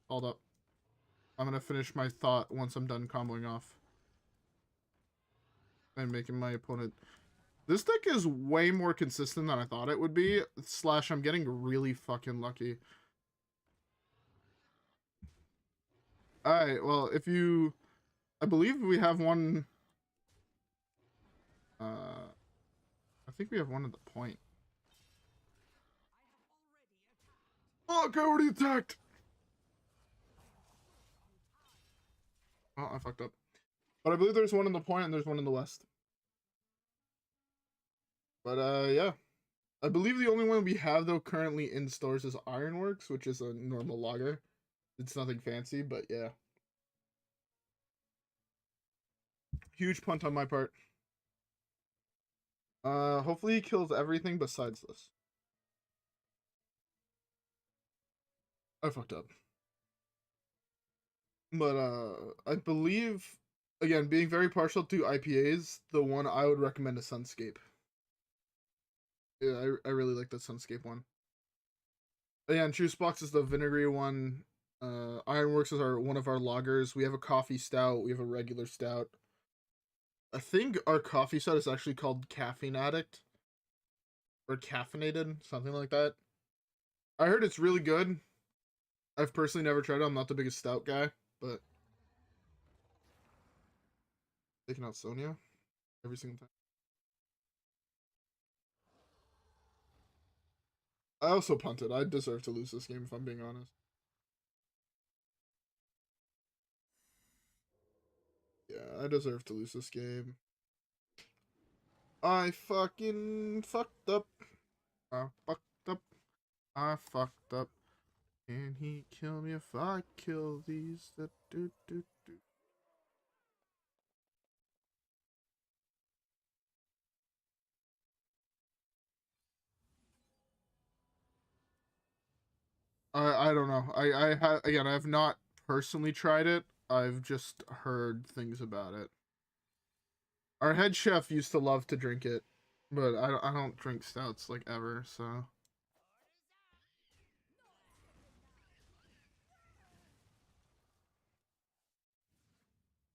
S1: Hold up. I'm gonna finish my thought once I'm done comboing off and making my opponent. This deck is way more consistent than I thought it would be. Slash, I'm getting really fucking lucky. Alright, well, if you... I believe we have one... I think we have one at the point. Oh, I already attacked! Oh, I fucked up. But I believe there's one in the point and there's one in the west. But, yeah. I believe the only one we have, though, currently in stores is Ironworks, which is a normal lager. It's nothing fancy, but yeah. Huge punt on my part. Hopefully he kills everything besides this. I fucked up. But, I believe, again, being very partial to IPAs, the one I would recommend is Sunscape. Yeah, I really like the Sunscape one. But yeah, and Juice Box is the vinegary one. Ironworks is one of our lagers. We have a coffee stout. We have a regular stout. I think our coffee stout is actually called Caffeine Addict. Or Caffeinated, something like that. I heard it's really good. I've personally never tried it. I'm not the biggest stout guy, but taking out Sonya every single time. I also punted. I deserve to lose this game if I'm being honest. Yeah, I deserve to lose this game. I fucking fucked up. I fucked up. I fucked up. Can he kill me if I kill these? Do, do, do. I don't know. Again, I have not personally tried it. I've just heard things about it. Our head chef used to love to drink it, but I don't drink stouts like ever, so.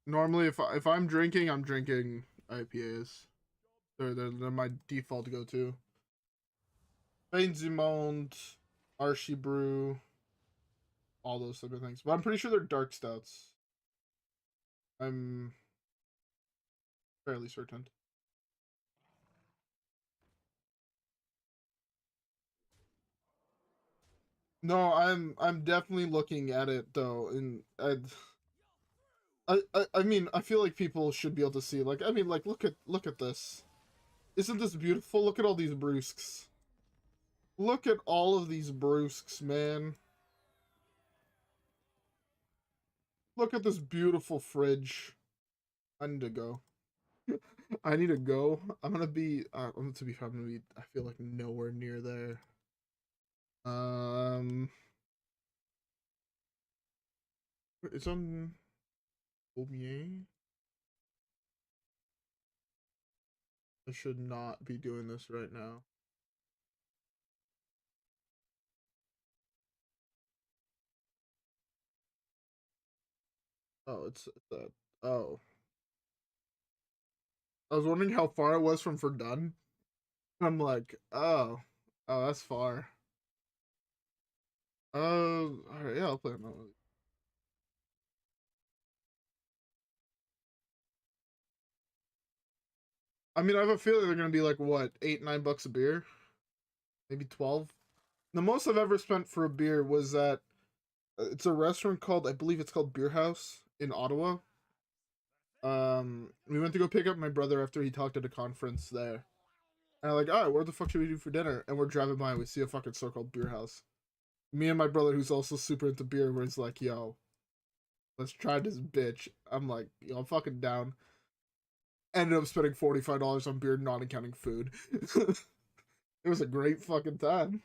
S1: Normally, if I'm drinking, I'm drinking IPAs. They're my default go-to. Benzimond, Archie Brew, all those type of things. But I'm pretty sure they're dark stouts. I'm fairly certain. No, I'm definitely looking at it though, and I mean I feel like people should be able to see. Like I mean, like look at this. Isn't this beautiful? Look at all these brusques. Look at all of these brusques, man. Look at this beautiful fridge. I need to go. I need to go. I'm gonna be. To be fair, I'm gonna be. I feel like nowhere near there. Um, it's on. Combien? I should not be doing this right now. Oh, it's that. Oh. I was wondering how far it was from Verdun. I'm like, oh. Oh, that's far. Alright, yeah, I'll play it. I mean, I have a feeling they're gonna be like, what, $8-9 a beer? Maybe 12? The most I've ever spent for a beer was at, it's a restaurant called, I believe it's called Beer House in Ottawa. We went to go pick up my brother after he talked at a conference there. And I'm like, alright, what the fuck should we do for dinner? And we're driving by and we see a fucking store called Beer House. Me and my brother, who's also super into beer, was like, yo, let's try this bitch. I'm like, yo, I'm fucking down. Ended up spending $45 on beer, not accounting food. It was a great fucking time.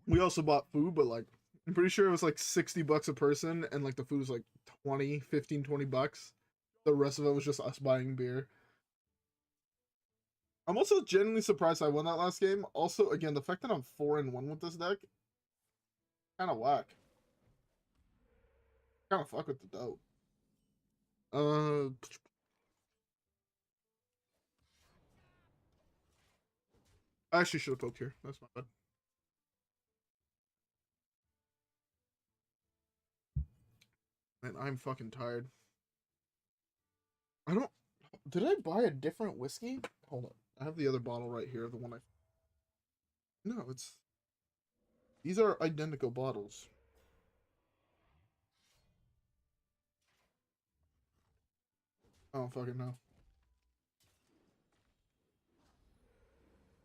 S1: We also bought food, but like, I'm pretty sure it was like $60 a person, and like the food was like 20, 15, $20. The rest of it was just us buying beer. I'm also genuinely surprised I won that last game. Also, again, the fact that I'm 4-1 with this deck, kind of whack. Kind of fuck with the dope. I actually should have poked here. That's my bad. Man, I'm fucking tired. I don't. Did I buy a different whiskey? Hold on. I have the other bottle right here. The one I. No, it's. These are identical bottles. I don't fucking know.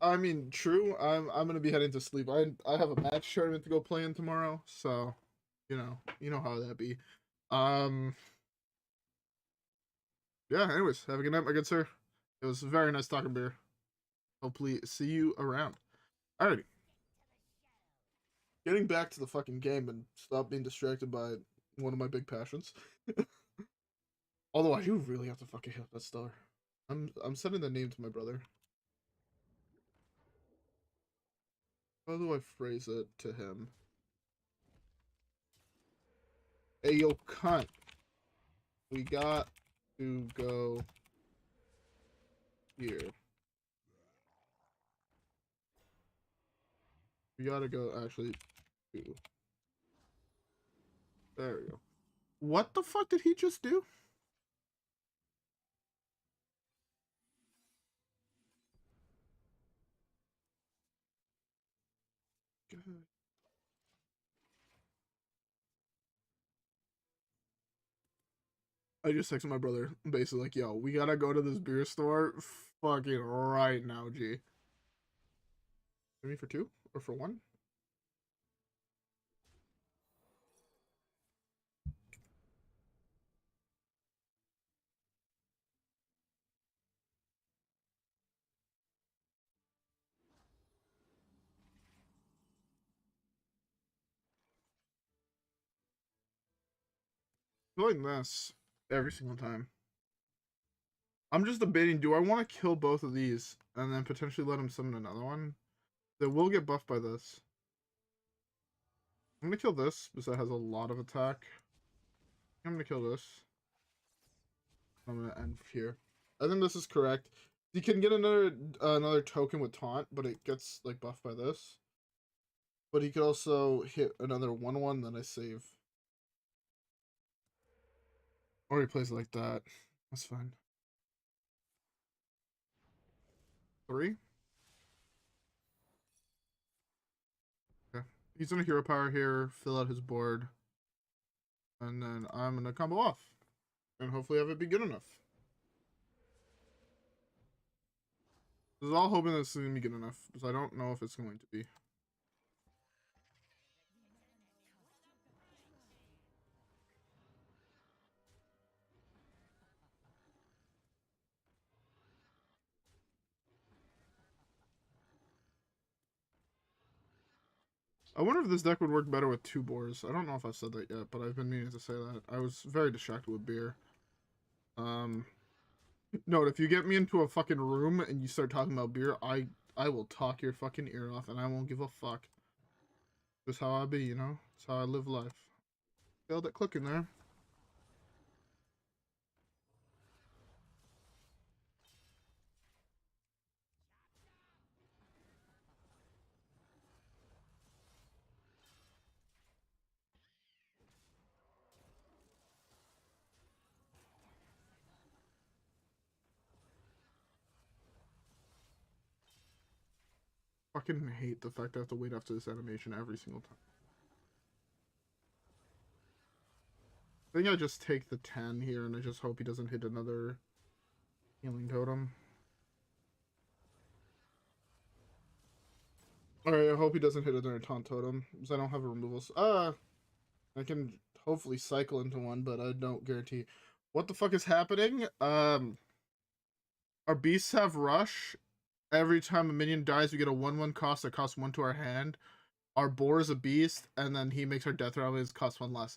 S1: I mean, true. I'm gonna be heading to sleep. I have a match tournament to go play in tomorrow, so you know how that be. Um, yeah. Anyways, have a good night, my good sir. It was very nice talking beer. Hopefully, see you around. Alrighty. Getting back to the fucking game and stop being distracted by one of my big passions. Although I do really have to fucking hit that star. I'm sending the name to my brother. How do I phrase it to him? Hey yo cunt. We got to go here. We gotta go actually to. There we go. What the fuck did he just do? God. I just texted my brother, basically like, yo, we gotta go to this beer store fucking right now, G. Maybe for two? Or for one? Doing this every single time. I'm just debating, do I want to kill both of these and then potentially let him summon another one? They will get buffed by this. I'm gonna kill this because that has a lot of attack. I'm gonna kill this. I'm gonna end here. I think this is correct. You can get another token with taunt, but it gets like buffed by this. But he could also hit another 1/1, then I save. Or he plays like that. That's fine. 3. Okay. He's gonna hero power here, fill out his board, and then I'm gonna combo off. And hopefully have it be good enough. This is all hoping this is gonna be good enough, because I don't know if it's going to be. I wonder if this deck would work better with 2 boars. I don't know if I've said that yet, but I've been meaning to say that. I was very distracted with beer. Note, if you get me into a fucking room and you start talking about beer, I will talk your fucking ear off and I won't give a fuck. Just how I be, you know? It's how I live life. Feel that click in there. Fucking hate the fact I have to wait after this animation every single time. I think I just take the 10 here and I just hope he doesn't hit another healing totem. Alright, I hope he doesn't hit another taunt totem, because I don't have a removals. I can hopefully cycle into one, but I don't guarantee. What the fuck is happening? Our beasts have rush. Every time a minion dies, we get a 1/1 cost that costs 1 to our hand. Our boar is a beast, and then he makes our death rattle and it costs 1 less.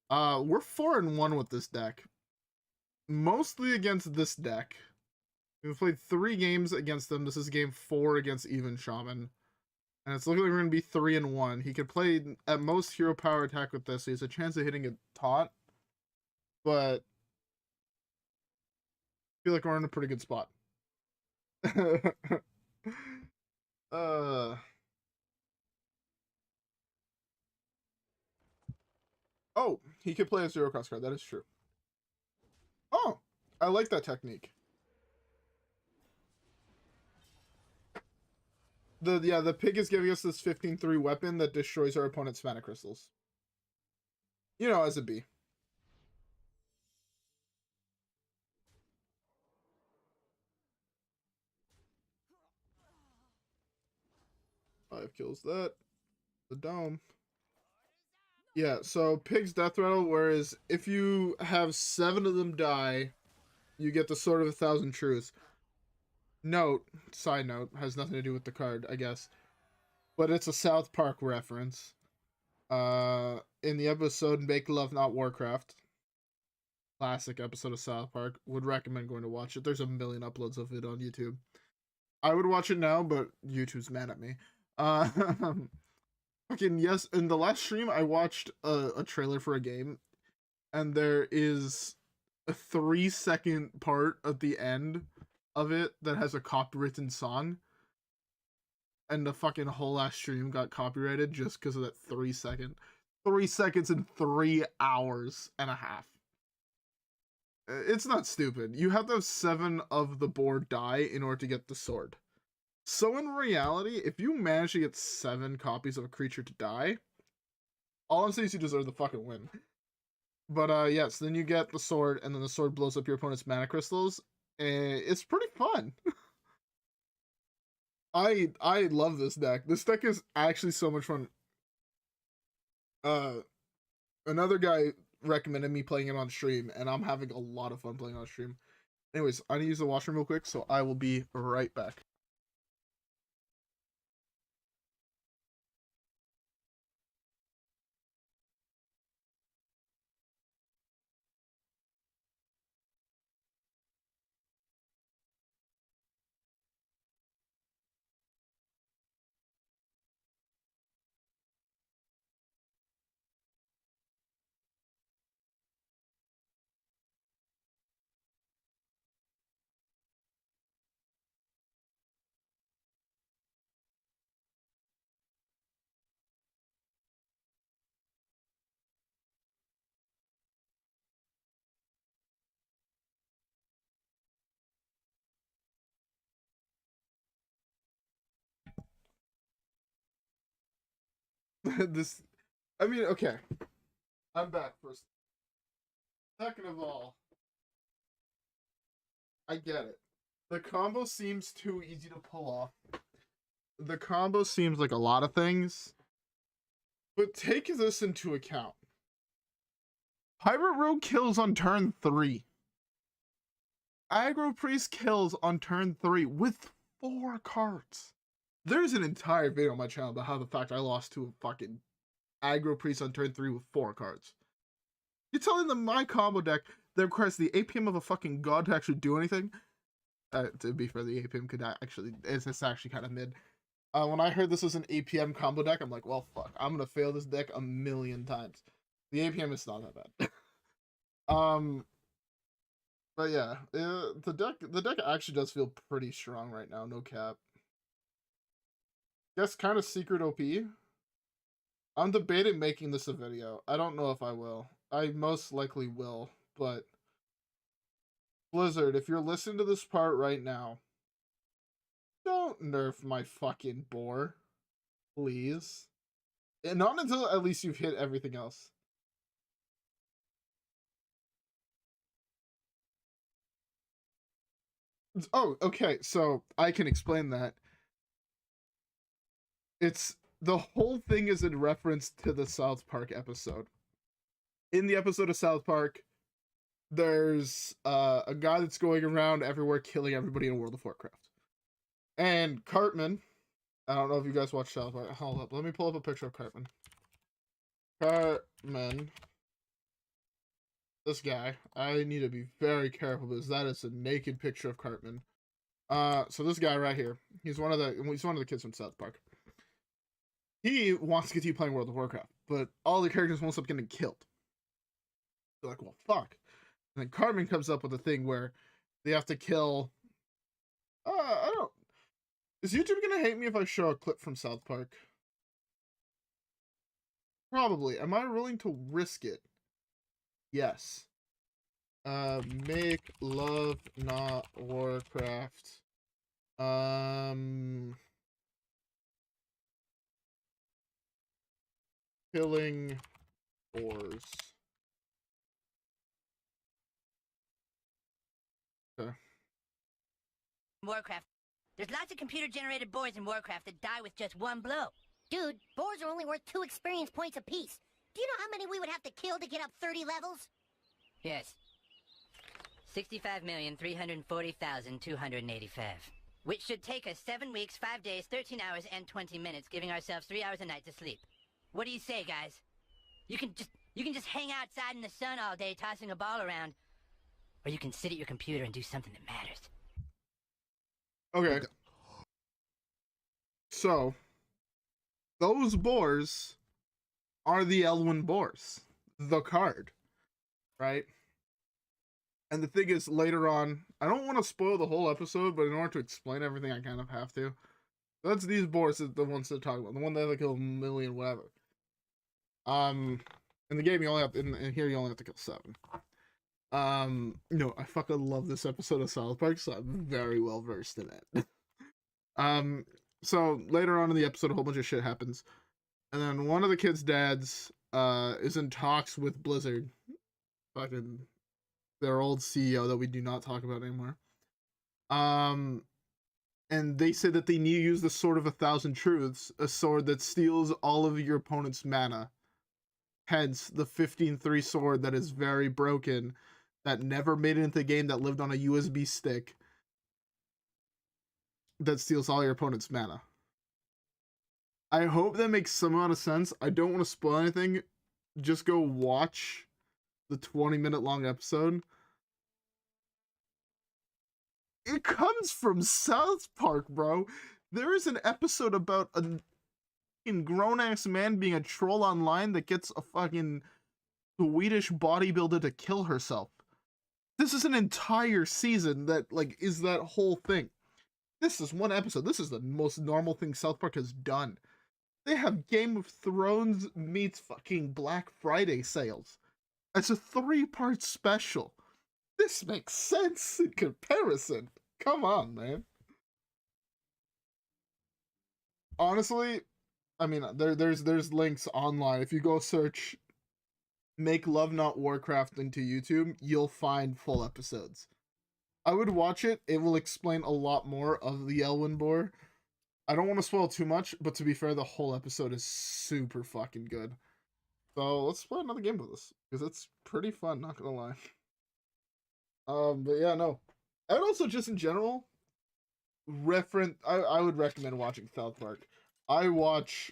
S1: We're 4-1 with this deck. Mostly against this deck. We've played 3 games against them. This is game 4 against Even Shaman. And it's looking like we're going to be 3-1. He could play at most hero power attack with this, so he has a chance of hitting a taunt. But I feel like we're in a pretty good spot. Oh, he could play a 0-cost card. That is true. Oh, I like that technique. The pig is giving us this 15/3 weapon that destroys our opponent's mana crystals. You know, as a B. 5 kills that. The dome. Yeah, so pig's death rattle, whereas if you have 7 of them die, you get the Sword of 1,000 Truths. Note, side note, has nothing to do with the card, I guess. But it's a South Park reference. In the episode Make Love Not Warcraft, classic episode of South Park, would recommend going to watch it. There's a million uploads of it on YouTube. I would watch it now, but YouTube's mad at me. Fucking yes, in the last stream I watched a trailer for a game, and there is a 3-second part at the end of it that has a copywritten song, and the fucking whole last stream got copyrighted just because of that 3 seconds in 3 hours and a half. It's not stupid. You have to have 7 of the board die in order to get the sword. So in reality, if you manage to get 7 copies of a creature to die, all I'm saying is you deserve the fucking win. But yes, then you get the sword, and then the sword blows up your opponent's mana crystals. It's pretty fun. I love this deck. This deck is actually so much fun. Another guy recommended me playing it on stream, and I'm having a lot of fun playing on stream. Anyways, I need to use the washroom real quick, so I will be right back. Okay. I'm back first. Second of all, I get it. The combo seems too easy to pull off. The combo seems like a lot of things. But take this into account. Pirate Rogue kills on turn 3. Aggro Priest kills on turn 3 with 4 cards. there's an entire video on my channel about how the fact I lost to a fucking aggro priest on turn 3 with 4 cards. You're telling them my combo deck that requires the APM of a fucking god to actually do anything? To be fair, the APM could actually, it's actually kind of mid. When I heard this was an APM combo deck, I'm like, well, fuck, I'm gonna fail this deck a million times. The APM is not that bad. But yeah, the deck actually does feel pretty strong right now, no cap. Guess kind of secret OP. I'm debating making this a video. I don't know if I will. I most likely will, but Blizzard, if you're listening to this part right now, don't nerf my fucking boar. Please. And not until at least you've hit everything else. Oh, okay, so I can explain that. It's the whole thing is in reference to the South Park episode. In the episode of South Park, there's a guy that's going around everywhere killing everybody in World of Warcraft. And Cartman, I don't know if you guys watch South Park. Hold up, let me pull up a picture of Cartman. Cartman. This guy. I need to be very careful because that is a naked picture of Cartman. So this guy right here, he's one of the kids from South Park. He wants to continue playing World of Warcraft, but all the characters won't stop getting killed. They're like, well, fuck. And then Cartman comes up with a thing where they have to kill. I don't. Is YouTube gonna hate me if I show a clip from South Park? Probably. Am I willing to risk it? Yes. Make love not Warcraft. Killing boars. Okay.
S2: Warcraft. There's lots of computer-generated boars in Warcraft that die with just one blow.
S3: Dude, boars are only worth 2 experience points apiece. Do you know how many we would have to kill to get up 30 levels?
S2: Yes. 65,340,285. Which should take us 7 weeks, 5 days, 13 hours, and 20 minutes, giving ourselves 3 hours a night to sleep. What do you say, guys? You can just hang outside in the sun all day tossing a ball around. Or you can sit at your computer and do something that matters.
S1: Okay. So, those boars are the Elwyn boars. The card. Right? And the thing is, later on, I don't want to spoil the whole episode, but in order to explain everything, I kind of have to. That's these boars, the ones that talk about. The one that like kill a million, whatever. In the game, you only have to, in here, you only have to kill 7. No, I fucking love this episode of South Park, so I'm very well versed in it. So later on in the episode, a whole bunch of shit happens, and then one of the kids' dads is in talks with Blizzard, fucking their old CEO that we do not talk about anymore. And they say that they need to use the Sword of 1,000 Truths, a sword that steals all of your opponent's mana. Hence, the 15-3 sword that is very broken, that never made it into the game, that lived on a USB stick, that steals all your opponent's mana. I hope that makes some amount of sense. I don't want to spoil anything. Just go watch the 20-minute long episode. It comes from South Park, bro. There is an episode about a grown-ass man being a troll online that gets a fucking Swedish bodybuilder to kill herself. This is an entire season that, like, is that whole thing. This is one episode. This is the most normal thing South Park has done. They have Game of Thrones meets fucking Black Friday sales. It's a 3-part special. This makes sense in comparison. Come on, man. Honestly, I mean, there's links online. If you go search Make Love Not Warcraft into YouTube, you'll find full episodes. I would watch it. It will explain a lot more of the Elwyn boar. I don't want to spoil too much, but to be fair, the whole episode is super fucking good. So let's play another game with this, because it's pretty fun, not gonna lie. But yeah, no. And also just in general, I would recommend watching South Park. I've watched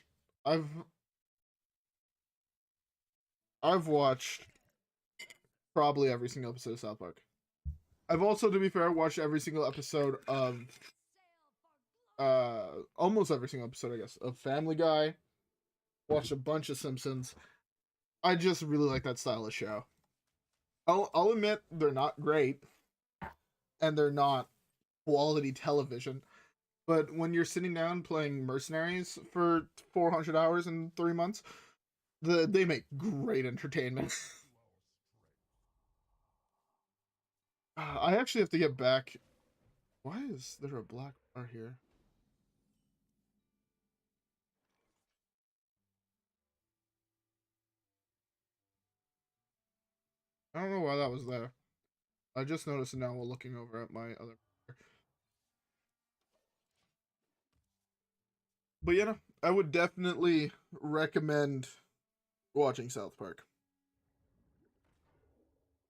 S1: probably every single episode of South Park. I've also, to be fair, watched every single episode of almost every single episode, I guess, of Family Guy. Watched a bunch of Simpsons. I just really like that style of show. I'll admit they're not great, and they're not quality television. But when you're sitting down playing Mercenaries for 400 hours in 3 months, they make great entertainment. I actually have to get back. Why is there a black bar here? I don't know why that was there. I just noticed it now while looking over at my other. But yeah, I would definitely recommend watching South Park.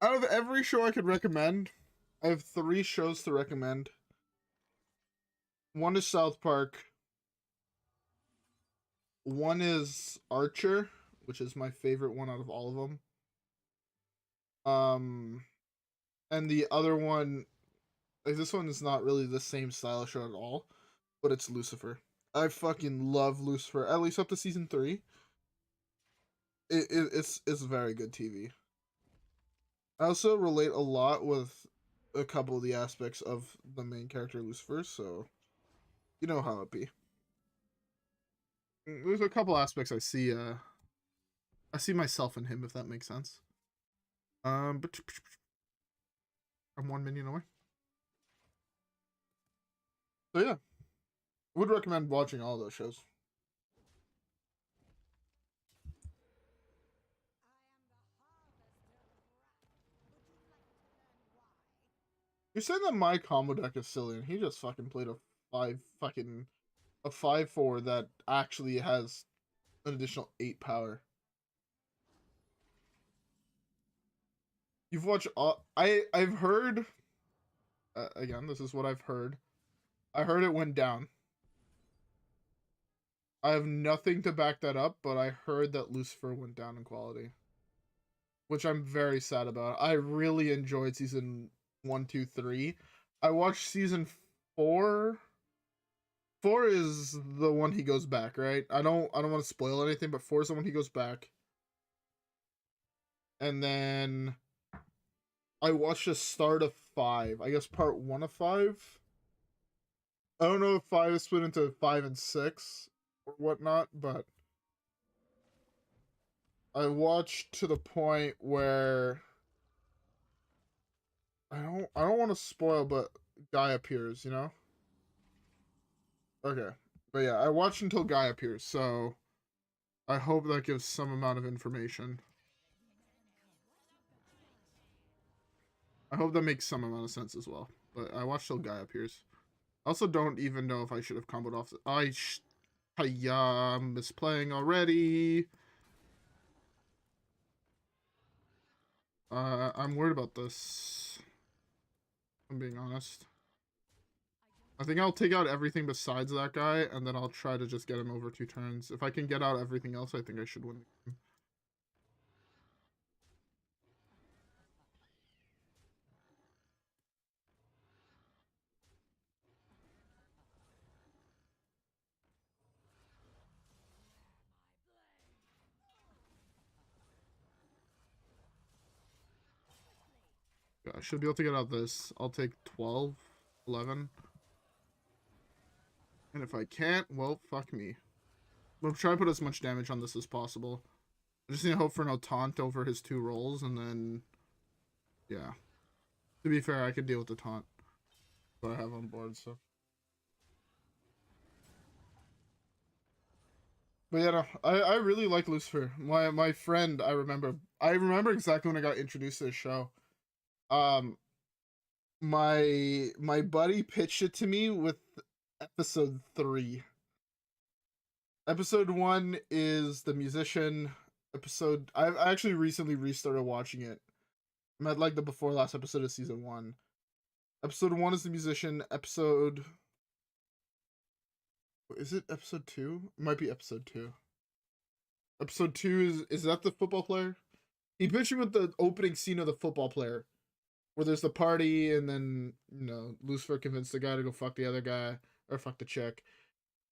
S1: Out of every show I could recommend, I have 3 shows to recommend. One is South Park. One is Archer, which is my favorite one out of all of them. And the other one, like, this one is not really the same style of show at all, but it's Lucifer. I fucking love Lucifer, at least up to season 3. It's very good TV. I also relate a lot with a couple of the aspects of the main character Lucifer, so you know how it be. There's a couple aspects I see myself in him, if that makes sense. But I'm 1 minion away. So yeah, would recommend watching all those shows. You're saying that my combo deck is silly, and he just fucking played a 5/4 that actually has an additional 8 power. You've watched all. I've heard. Again, this is what I've heard. I heard it went down. I have nothing to back that up, but I heard that Lucifer went down in quality, which I'm very sad about. I really enjoyed season 1, 2, 3. I watched season 4. 4 is the one he goes back, right? I don't want to spoil anything, but 4 is the one he goes back. And then I watched the start of 5. I guess part 1 of 5. I don't know if 5 is split into 5 and 6 or whatnot, but I watched to the point where I don't want to spoil, but Guy appears, you know? Okay. But yeah, I watched until Guy appears, so I hope that gives some amount of information. I hope that makes some amount of sense as well. But I watched till Guy appears. I also don't even know if I should have comboed off. I'm misplaying already. I'm worried about this. I'm being honest. I think I'll take out everything besides that guy, and then I'll try to just get him over 2 turns. If I can get out everything else, I think I should win the game. Yeah, I should be able to get out this. I'll take 12, 11. And if I can't, well, fuck me. We'll try to put as much damage on this as possible. I just need to hope for no taunt over his 2 rolls, and then... yeah. To be fair, I could deal with the taunt. What I have on board, so... But yeah, no, I really like Lucifer. My friend, I remember exactly when I got introduced to the show. My buddy pitched it to me with episode 3. Episode 1 is the musician. I actually recently restarted watching it. I'm at like the before last episode of season 1. Episode 1 is the musician. Episode Is it episode 2? It might be episode 2. Episode 2 is that the football player? He pictured with the opening scene of the football player, where there's the party, and then, you know, Lucifer convinced the guy to go fuck the other guy, or fuck the chick,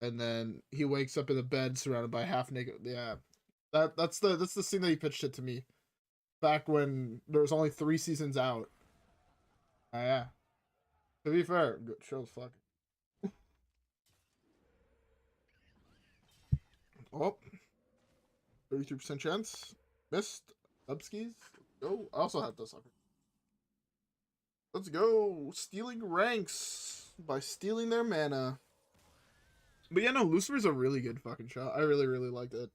S1: and then he wakes up in the bed surrounded by half naked. Yeah, that's the scene that he pitched it to me, back when there was only 3 seasons out. Yeah. To be fair, good show's fucking. Oh, 33% chance. Missed. Upskis. Go. I also have this. Let's go. Stealing ranks by stealing their mana. But yeah, no, Lucifer's a really good fucking show. I really, really liked it.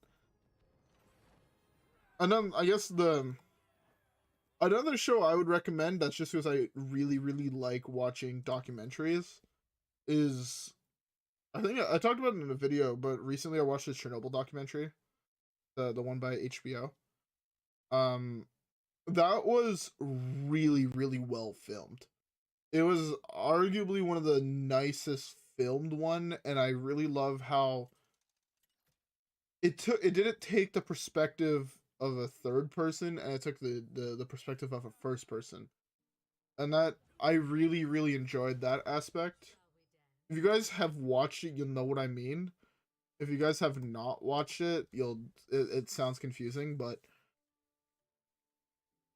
S1: And then I guess another show I would recommend, that's just because I really, really like watching documentaries, is, I think I talked about it in a video, but recently I watched the Chernobyl documentary, the one by HBO. That was really, really well filmed. It was arguably one of the nicest filmed one, and I really love how it didn't take the perspective of a third person, and it took the perspective of a first person. And that, I really, really enjoyed that aspect. If you guys have watched it, you'll know what I mean. If you guys have not watched it, it sounds confusing, but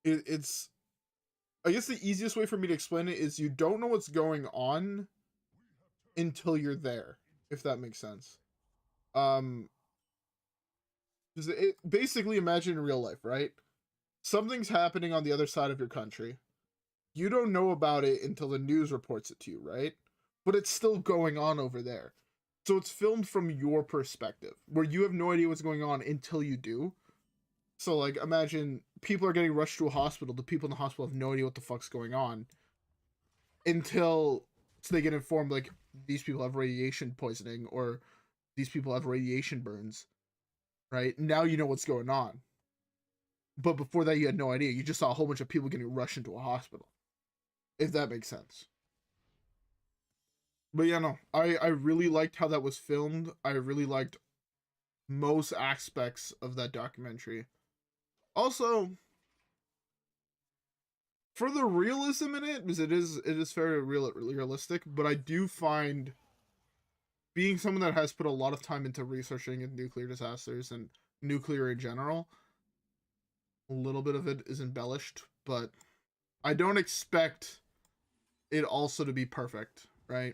S1: it's, I guess the easiest way for me to explain it is you don't know what's going on until you're there, if that makes sense. Basically, imagine in real life, right? Something's happening on the other side of your country. You don't know about it until the news reports it to you, right? But it's still going on over there. So it's filmed from your perspective, where you have no idea what's going on until you do. So, like, imagine people are getting rushed to a hospital. The people in the hospital have no idea what the fuck's going on until they get informed, like, these people have radiation poisoning, or these people have radiation burns, right? Now you know what's going on. But before that, you had no idea. You just saw a whole bunch of people getting rushed into a hospital, if that makes sense. But yeah, no, I really liked how that was filmed. I really liked most aspects of that documentary. Also, for the realism in it, because it is very realistic, but I do find, being someone that has put a lot of time into researching nuclear disasters and nuclear in general, a little bit of it is embellished, but I don't expect it also to be perfect, right?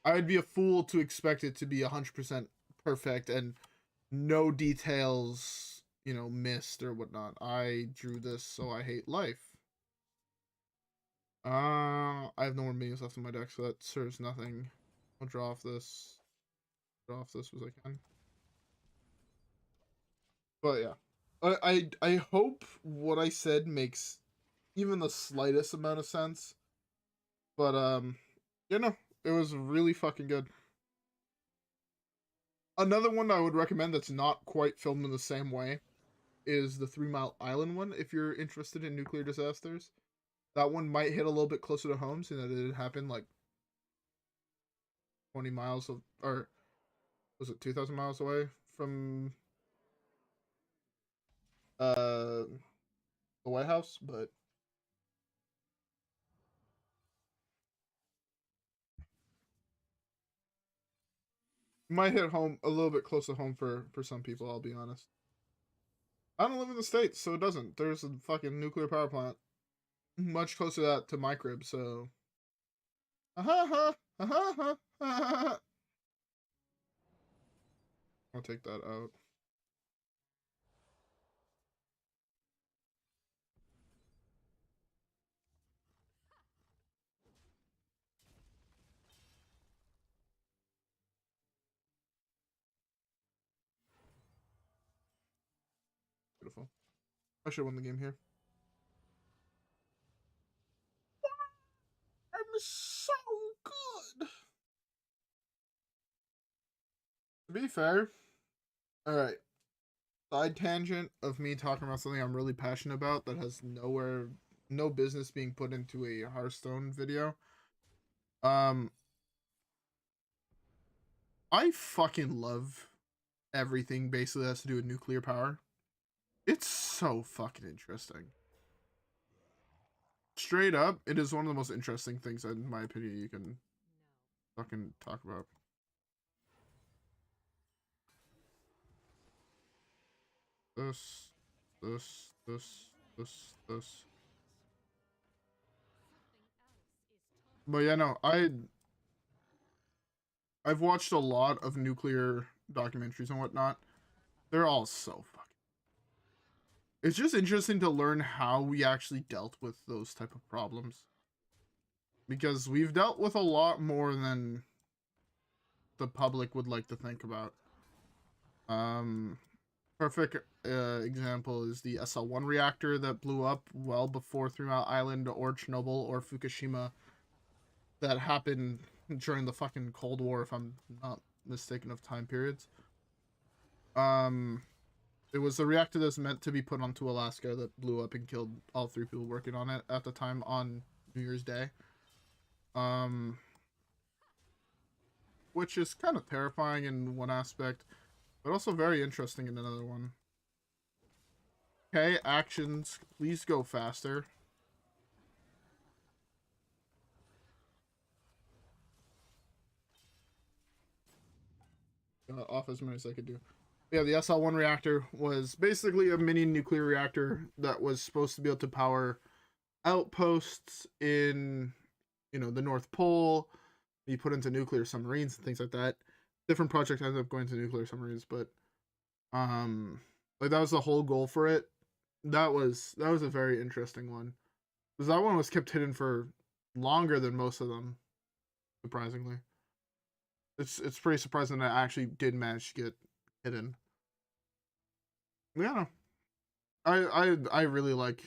S1: I would be a fool to expect it to be 100% perfect and no details, you know, missed or whatnot. I drew this, so I hate life. I have no more minions left in my deck, so that serves nothing. I'll draw off this. Draw off this as I can. But yeah, I hope what I said makes even the slightest amount of sense. But you know, it was really fucking good. Another one I would recommend that's not quite filmed in the same way is the 3 Mile Island one, if you're interested in nuclear disasters. That one might hit a little bit closer to home, seeing that it happened like 20 miles of, or was it 2,000 miles away from the White House, but might hit home a little bit close to home for some people, I'll be honest. I don't live in the States, so it doesn't. There's a fucking nuclear power plant much closer to that, to my crib, so I'll take that out. Beautiful. I should have won the game here. I'm so good. To be fair, alright. Side tangent of me talking about something I'm really passionate about that has no business being put into a Hearthstone video. I fucking love everything basically that has to do with nuclear power. It's so fucking interesting. Straight up, it is one of the most interesting things, in my opinion, you can fucking talk about. This. But yeah, no, I've watched a lot of nuclear documentaries and whatnot. They're all so fucking. It's just interesting to learn how we actually dealt with those type of problems. Because we've dealt with a lot more than the public would like to think about. Perfect example is the SL1 reactor that blew up well before Three Mile Island or Chernobyl or Fukushima. That happened during the fucking Cold War, if I'm not mistaken of time periods. It was a reactor that's meant to be put onto Alaska that blew up and killed all 3 people working on it at the time on New Year's Day. Which is kind of terrifying in one aspect, but also very interesting in another one. Okay, actions, please go faster. Off as many as I could do. Yeah, the SL1 reactor was basically a mini nuclear reactor that was supposed to be able to power outposts in, you know, the North Pole. Be put into nuclear submarines and things like that. Different project ended up going to nuclear submarines, but like that was the whole goal for it. That was a very interesting one, because that one was kept hidden for longer than most of them, surprisingly. It's pretty surprising that it actually did manage to get hidden. Yeah, I really like.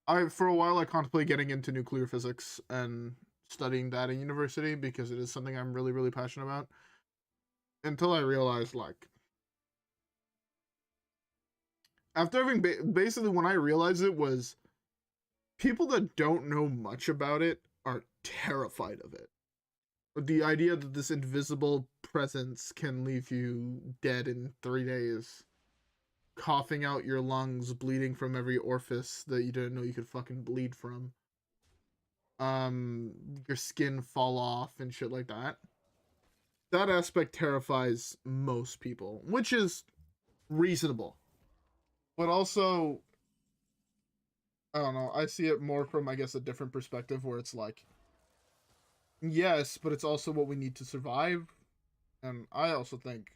S1: For a while I contemplated getting into nuclear physics and studying that in university because it is something I'm really, really passionate about. Until I realized, like, after having basically when I realized it was people that don't know much about it are terrified of it. The idea that this invisible presence can leave you dead in 3 days, coughing out your lungs, bleeding from every orifice that you didn't know you could fucking bleed from, your skin fall off and shit like that. That aspect terrifies most people, which is reasonable. But also, I don't know, I see it more from, I guess, a different perspective where it's like, yes, but it's also what we need to survive. And I also think,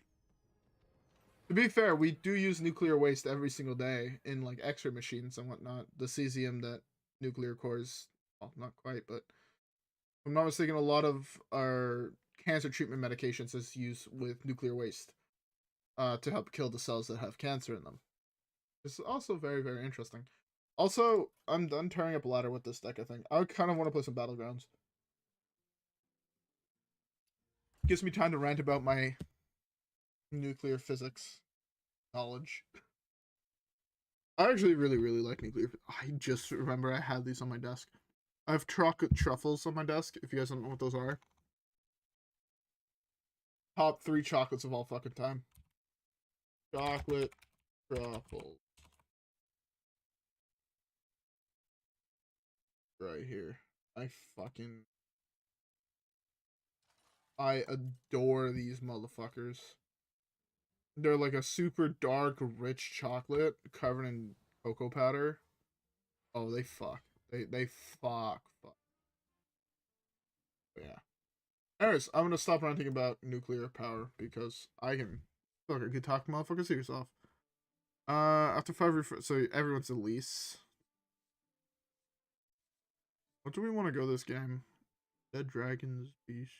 S1: to be fair, we do use nuclear waste every single day in like X-ray machines and whatnot. The cesium that nuclear cores, well, not quite, but if I'm not mistaken, a lot of our cancer treatment medications is used with nuclear waste to help kill the cells that have cancer in them. It's also very, very interesting. Also, I'm done tearing up a ladder with this deck, I think. I kind of want to play some Battlegrounds. Gives me time to rant about my nuclear physics knowledge. I actually really, really like nuclear. I just remember I had these on my desk. I have chocolate truffles on my desk, if you guys don't know what those are. Top 3 chocolates of all fucking time. Chocolate truffles. Right here. I adore these motherfuckers. They're like a super dark, rich chocolate covered in cocoa powder. Oh, they fuck. They fuck. But yeah. Anyways, I'm gonna stop ranting about nuclear power because I can. Fuck, I can talk, motherfucker. See yourself. After 5 so everyone's a lease. What do we want to go this game? Dead Dragons, Beast.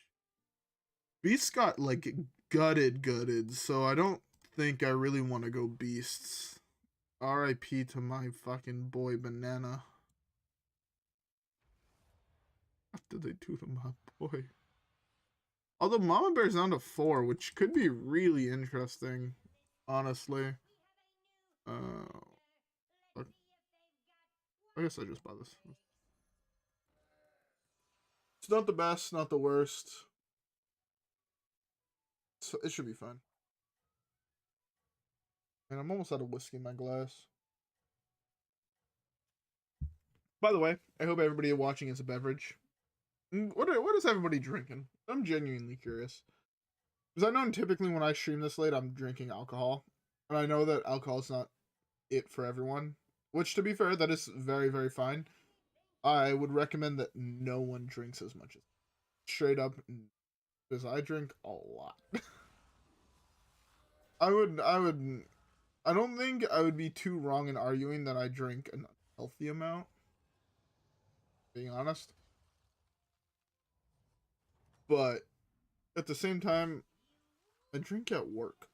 S1: Beasts got like gutted, so I don't think I really want to go Beasts. R.I.P. to my fucking boy Banana. What did they do to my boy? Although Mama Bear's down to 4, which could be really interesting, honestly. I guess I just buy this. It's not the best, not the worst. So it should be fine. And I'm almost out of whiskey in my glass. By the way, I hope everybody watching is a beverage. What is everybody drinking? I'm genuinely curious. Because I know typically when I stream this late, I'm drinking alcohol. And I know that alcohol is not it for everyone. Which, to be fair, that is very, very fine. I would recommend that no one drinks as much as straight up, because I drink a lot. I don't think I would be too wrong in arguing that I drink an unhealthy amount, being honest. But at the same time, I drink at work.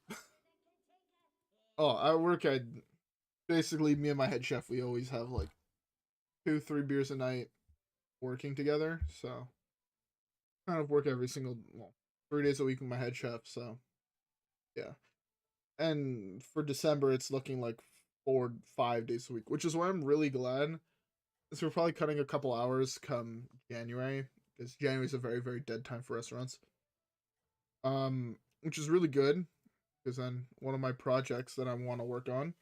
S1: Oh, at work, basically, me and my head chef, we always have like 2-3 beers a night working together. So kind of work every single, well, 3 days a week with my head chef. So yeah. And for December, it's looking like 4-5 days a week, which is why I'm really glad. So we're probably cutting a couple hours come January, because January is a very, very dead time for restaurants. Which is really good, because then one of my projects that I want to work on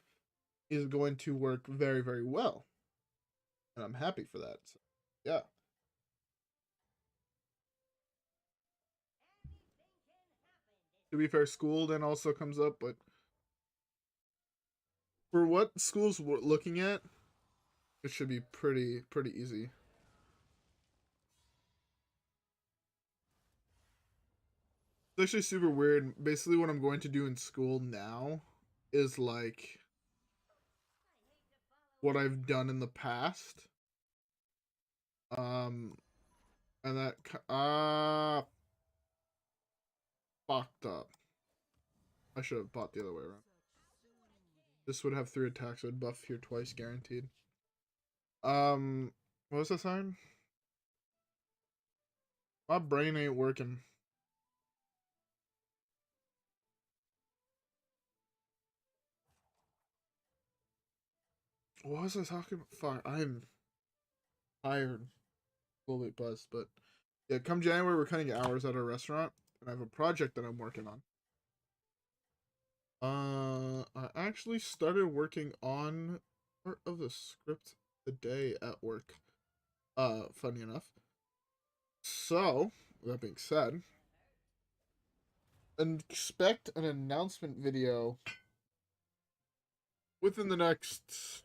S1: is going to work very, very well. And I'm happy for that. So, yeah. To be fair, school then also comes up, but for what schools we're looking at, it should be pretty easy. It's actually super weird. Basically, what I'm going to do in school now is like what I've done in the past. And that fucked up. I should have bought the other way around. This would have 3 attacks. So I'd buff here twice, guaranteed. What was that sign? My brain ain't working. What was I talking about? Fuck, I'm tired. A little bit buzzed, but yeah, come January, we're cutting hours at our restaurant, and I have a project that I'm working on. I actually started working on part of the script today at work. Funny enough. So, that being said, expect an announcement video within the next,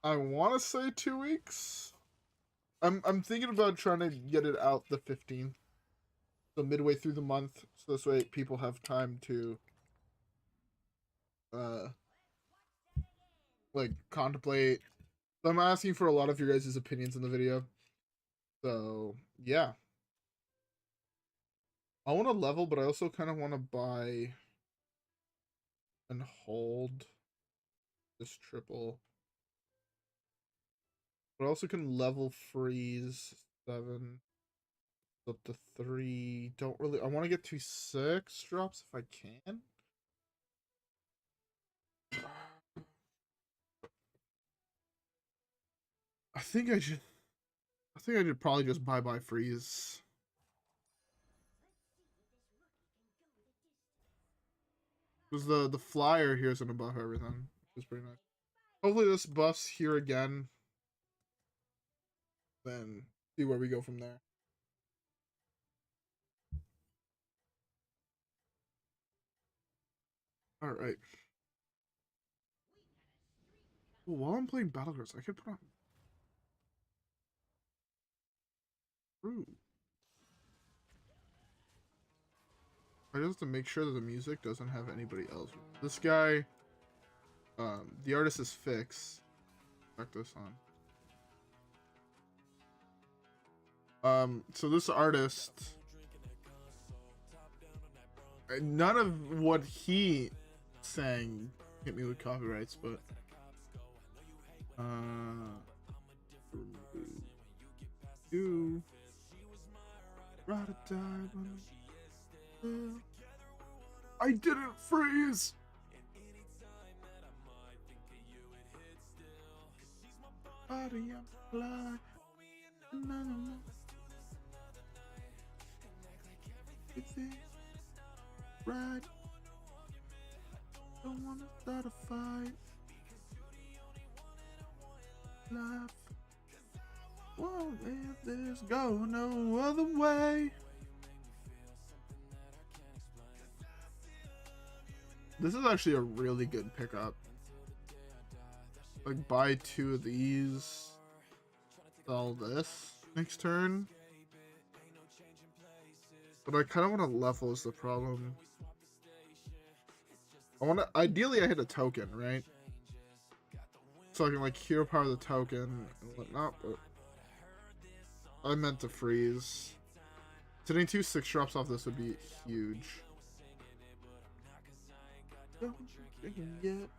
S1: I want to say 2 weeks. I'm thinking about trying to get it out the 15th, so midway through the month, so this way people have time to like contemplate. So I'm asking for a lot of your guys' opinions in the video. So yeah, I want to level, but I also kind of want to buy and hold this triple. But I also can level freeze 7 up to 3. Don't really. I want to get to 6 drops if I can. I think I should probably just buy freeze. Because the flyer here isn't above everything. It's pretty nice. Hopefully this buffs here again. Then see where we go from there. Alright. While I'm playing Battlegrounds, I could put on. Ooh. I just have to make sure that the music doesn't have anybody else. This guy, the artist is Fix. Check this on. So this artist, none of what he sang hit me with copyrights, but you rather die when I didn't freeze. Body I'm fly. right. Don't wanna start a fight. Life won't let this go no other way. This is actually a really good pickup. Like, buy 2 of these. Sell this next turn. But I kind of want to level is the problem. Ideally I hit a token, right? So I can like hero power the token and whatnot, but I meant to freeze. Getting 2 6-drops off this would be huge. Don't yet.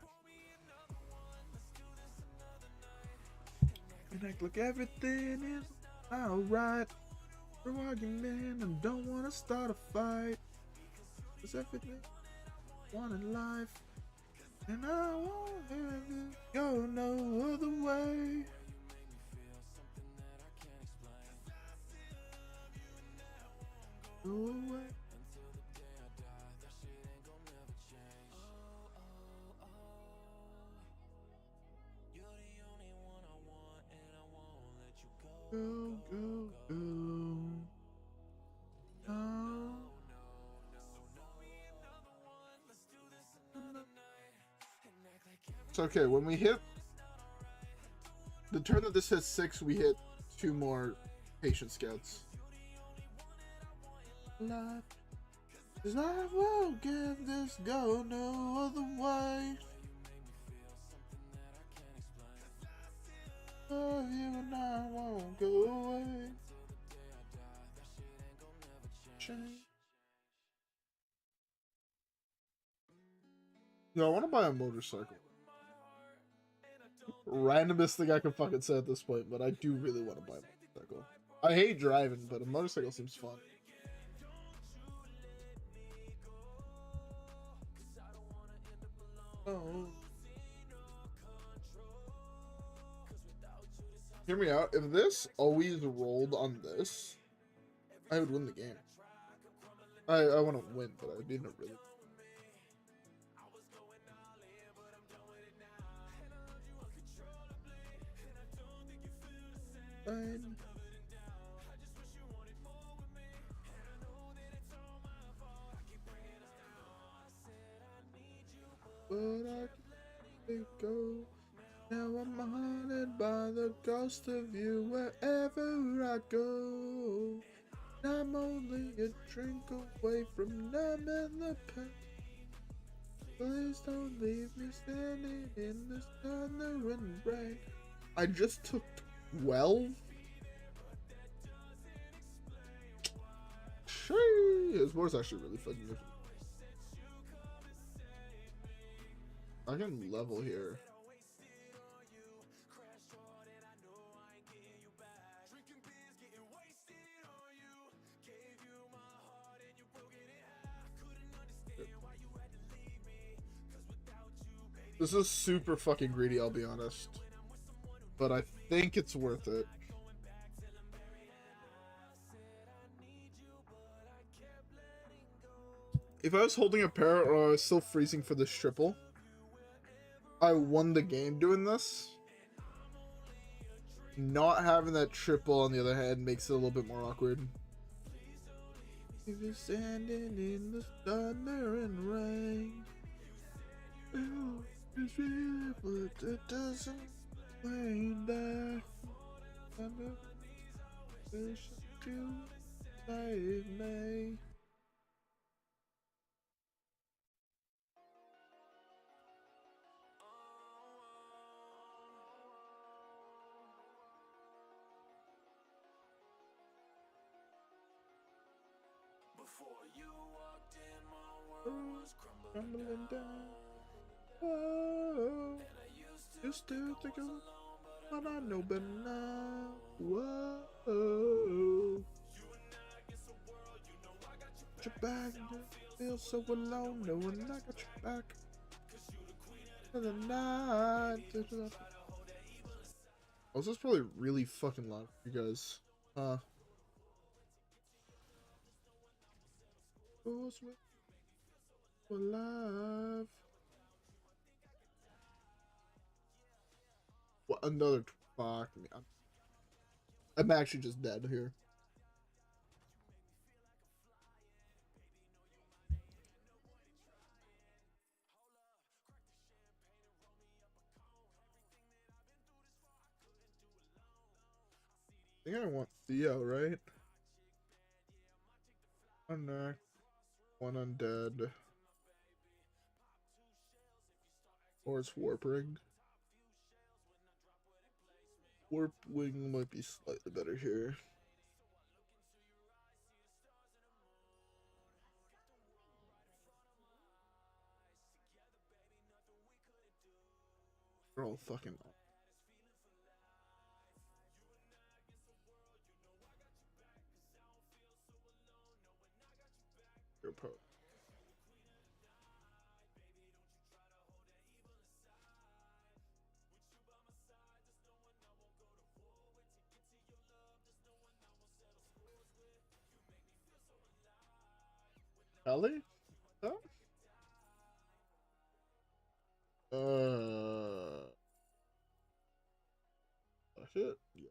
S1: And act like everything is alright. We're walking in and don't want to start a fight. Cause everything I want in life. And I won't have it go no other way. Go away. Go, go, go. Oh. It's okay, when we hit the turn that this hits 6, we hit 2 more patient scouts. Life, 'cause I won't get this go no other way. Love you and I won't go away. Change. Yo, I want to buy a motorcycle. Randomest thing I can fucking say at this point, but I do really want to buy a motorcycle. I hate driving, but a motorcycle seems fun. Oh. Hear me out. If this always rolled on this, I would win the game. I want to win, but I didn't really. Fine. But I can't go. Now I'm haunted by the ghost of you wherever I go. I'm only a drink away from numbing the pain. Please don't leave me standing in this thunder and rain. I just took 12? Shee! His board's actually really fucking good. I can level here. This is super fucking greedy, I'll be honest. But I think it's worth it. If I was holding a pair or I was still freezing for this triple, I won the game doing this. Not having that triple, on the other hand, makes it a little bit more awkward. If you're standing in the thunder and rain, it's real, but it doesn't rain there. And the to save me. Crumbling down. Whoa. Used to think of what I know better now. Whoa. Your back, feel so alone, knowing I got your back. To the night. Oh, this is probably really fucking loud for you guys. alive. What, another fuck me. I'm actually just dead here. I think I want Theo, right? One knock, one undead. Or it's Warp Ring. Warp Wing might be slightly better here. They're all fucking up. You're pro. Ellie? Huh? That's it. Yeah.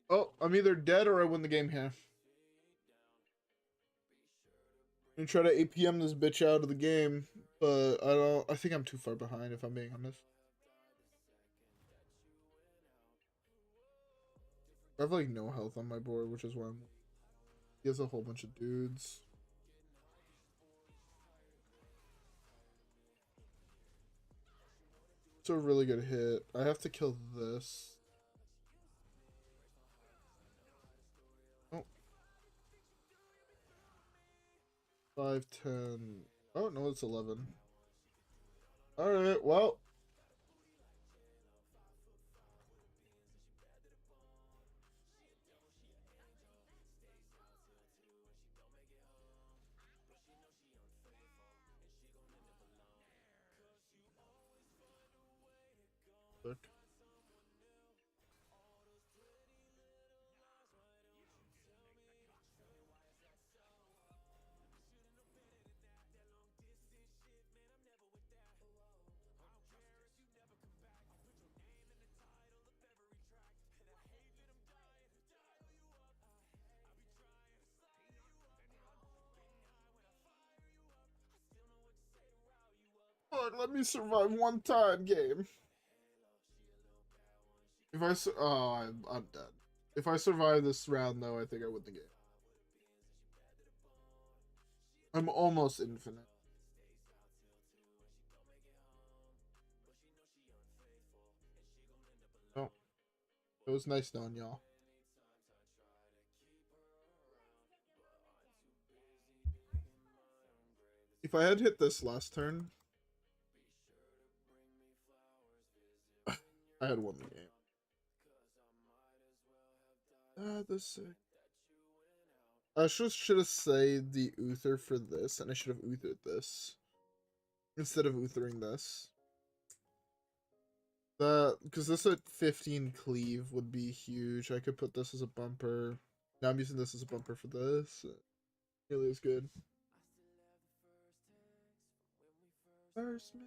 S1: Oh, I'm either dead or I win the game here. I'm gonna try to APM this bitch out of the game, but I think I'm too far behind if I'm being honest. I have like no health on my board, which is why I'm. He has a whole bunch of dudes. It's a really good hit. I have to kill this. Oh. 5, 10. Oh, no, it's 11. Alright, well. Look. Lord, let me survive one time, game. If I I'm dead. If I survive this round, though, I think I win the game. I'm almost infinite. Oh, it was nice knowing y'all. If I had hit this last turn, I had won the game. I should have saved the Uther for this, and I should have Uthered this instead of Uthering this. Because this at 15 cleave would be huge. I could put this as a bumper. Now I'm using this as a bumper for this. Really is good. First man.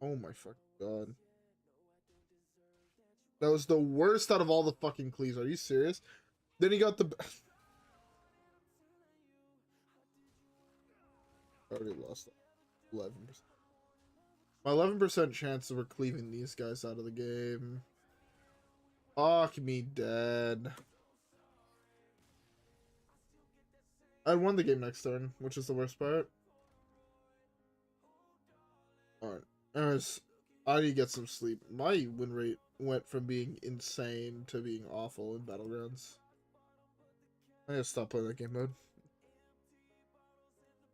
S1: Oh my fucking god. That was the worst out of all the fucking cleaves. Are you serious? Then he got the... I already lost 11%. My 11% chance of cleaving these guys out of the game. Fuck me dead. I won the game next turn, which is the worst part. Alright. Anyways, I need to get some sleep. My win rate went from being insane to being awful in Battlegrounds. I gotta stop playing that game mode.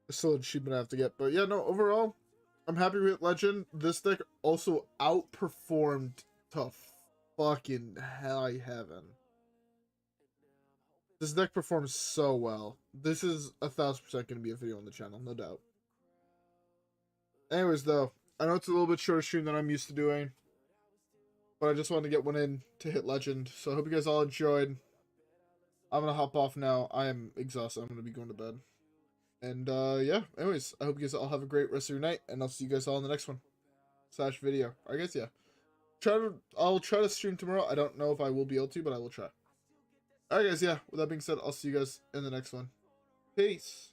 S1: There's still an achievement I have to get, but yeah, no, overall, I'm happy with Legend. This deck also outperformed Tough fucking high heaven. This deck performs so well. This is 1000% going to be a video on the channel, no doubt. Anyways, though, I know it's a little bit shorter stream than I'm used to doing, but I just wanted to get one in to hit legend. So I hope you guys all enjoyed. I'm going to hop off now. I am exhausted. I'm going to be going to bed. And, yeah. Anyways, I hope you guys all have a great rest of your night, and I'll see you guys all in the next one. / video. I guess, yeah. I'll try to stream tomorrow. I don't know if I will be able to, but I will try. Alright, guys, yeah. With that being said, I'll see you guys in the next one. Peace.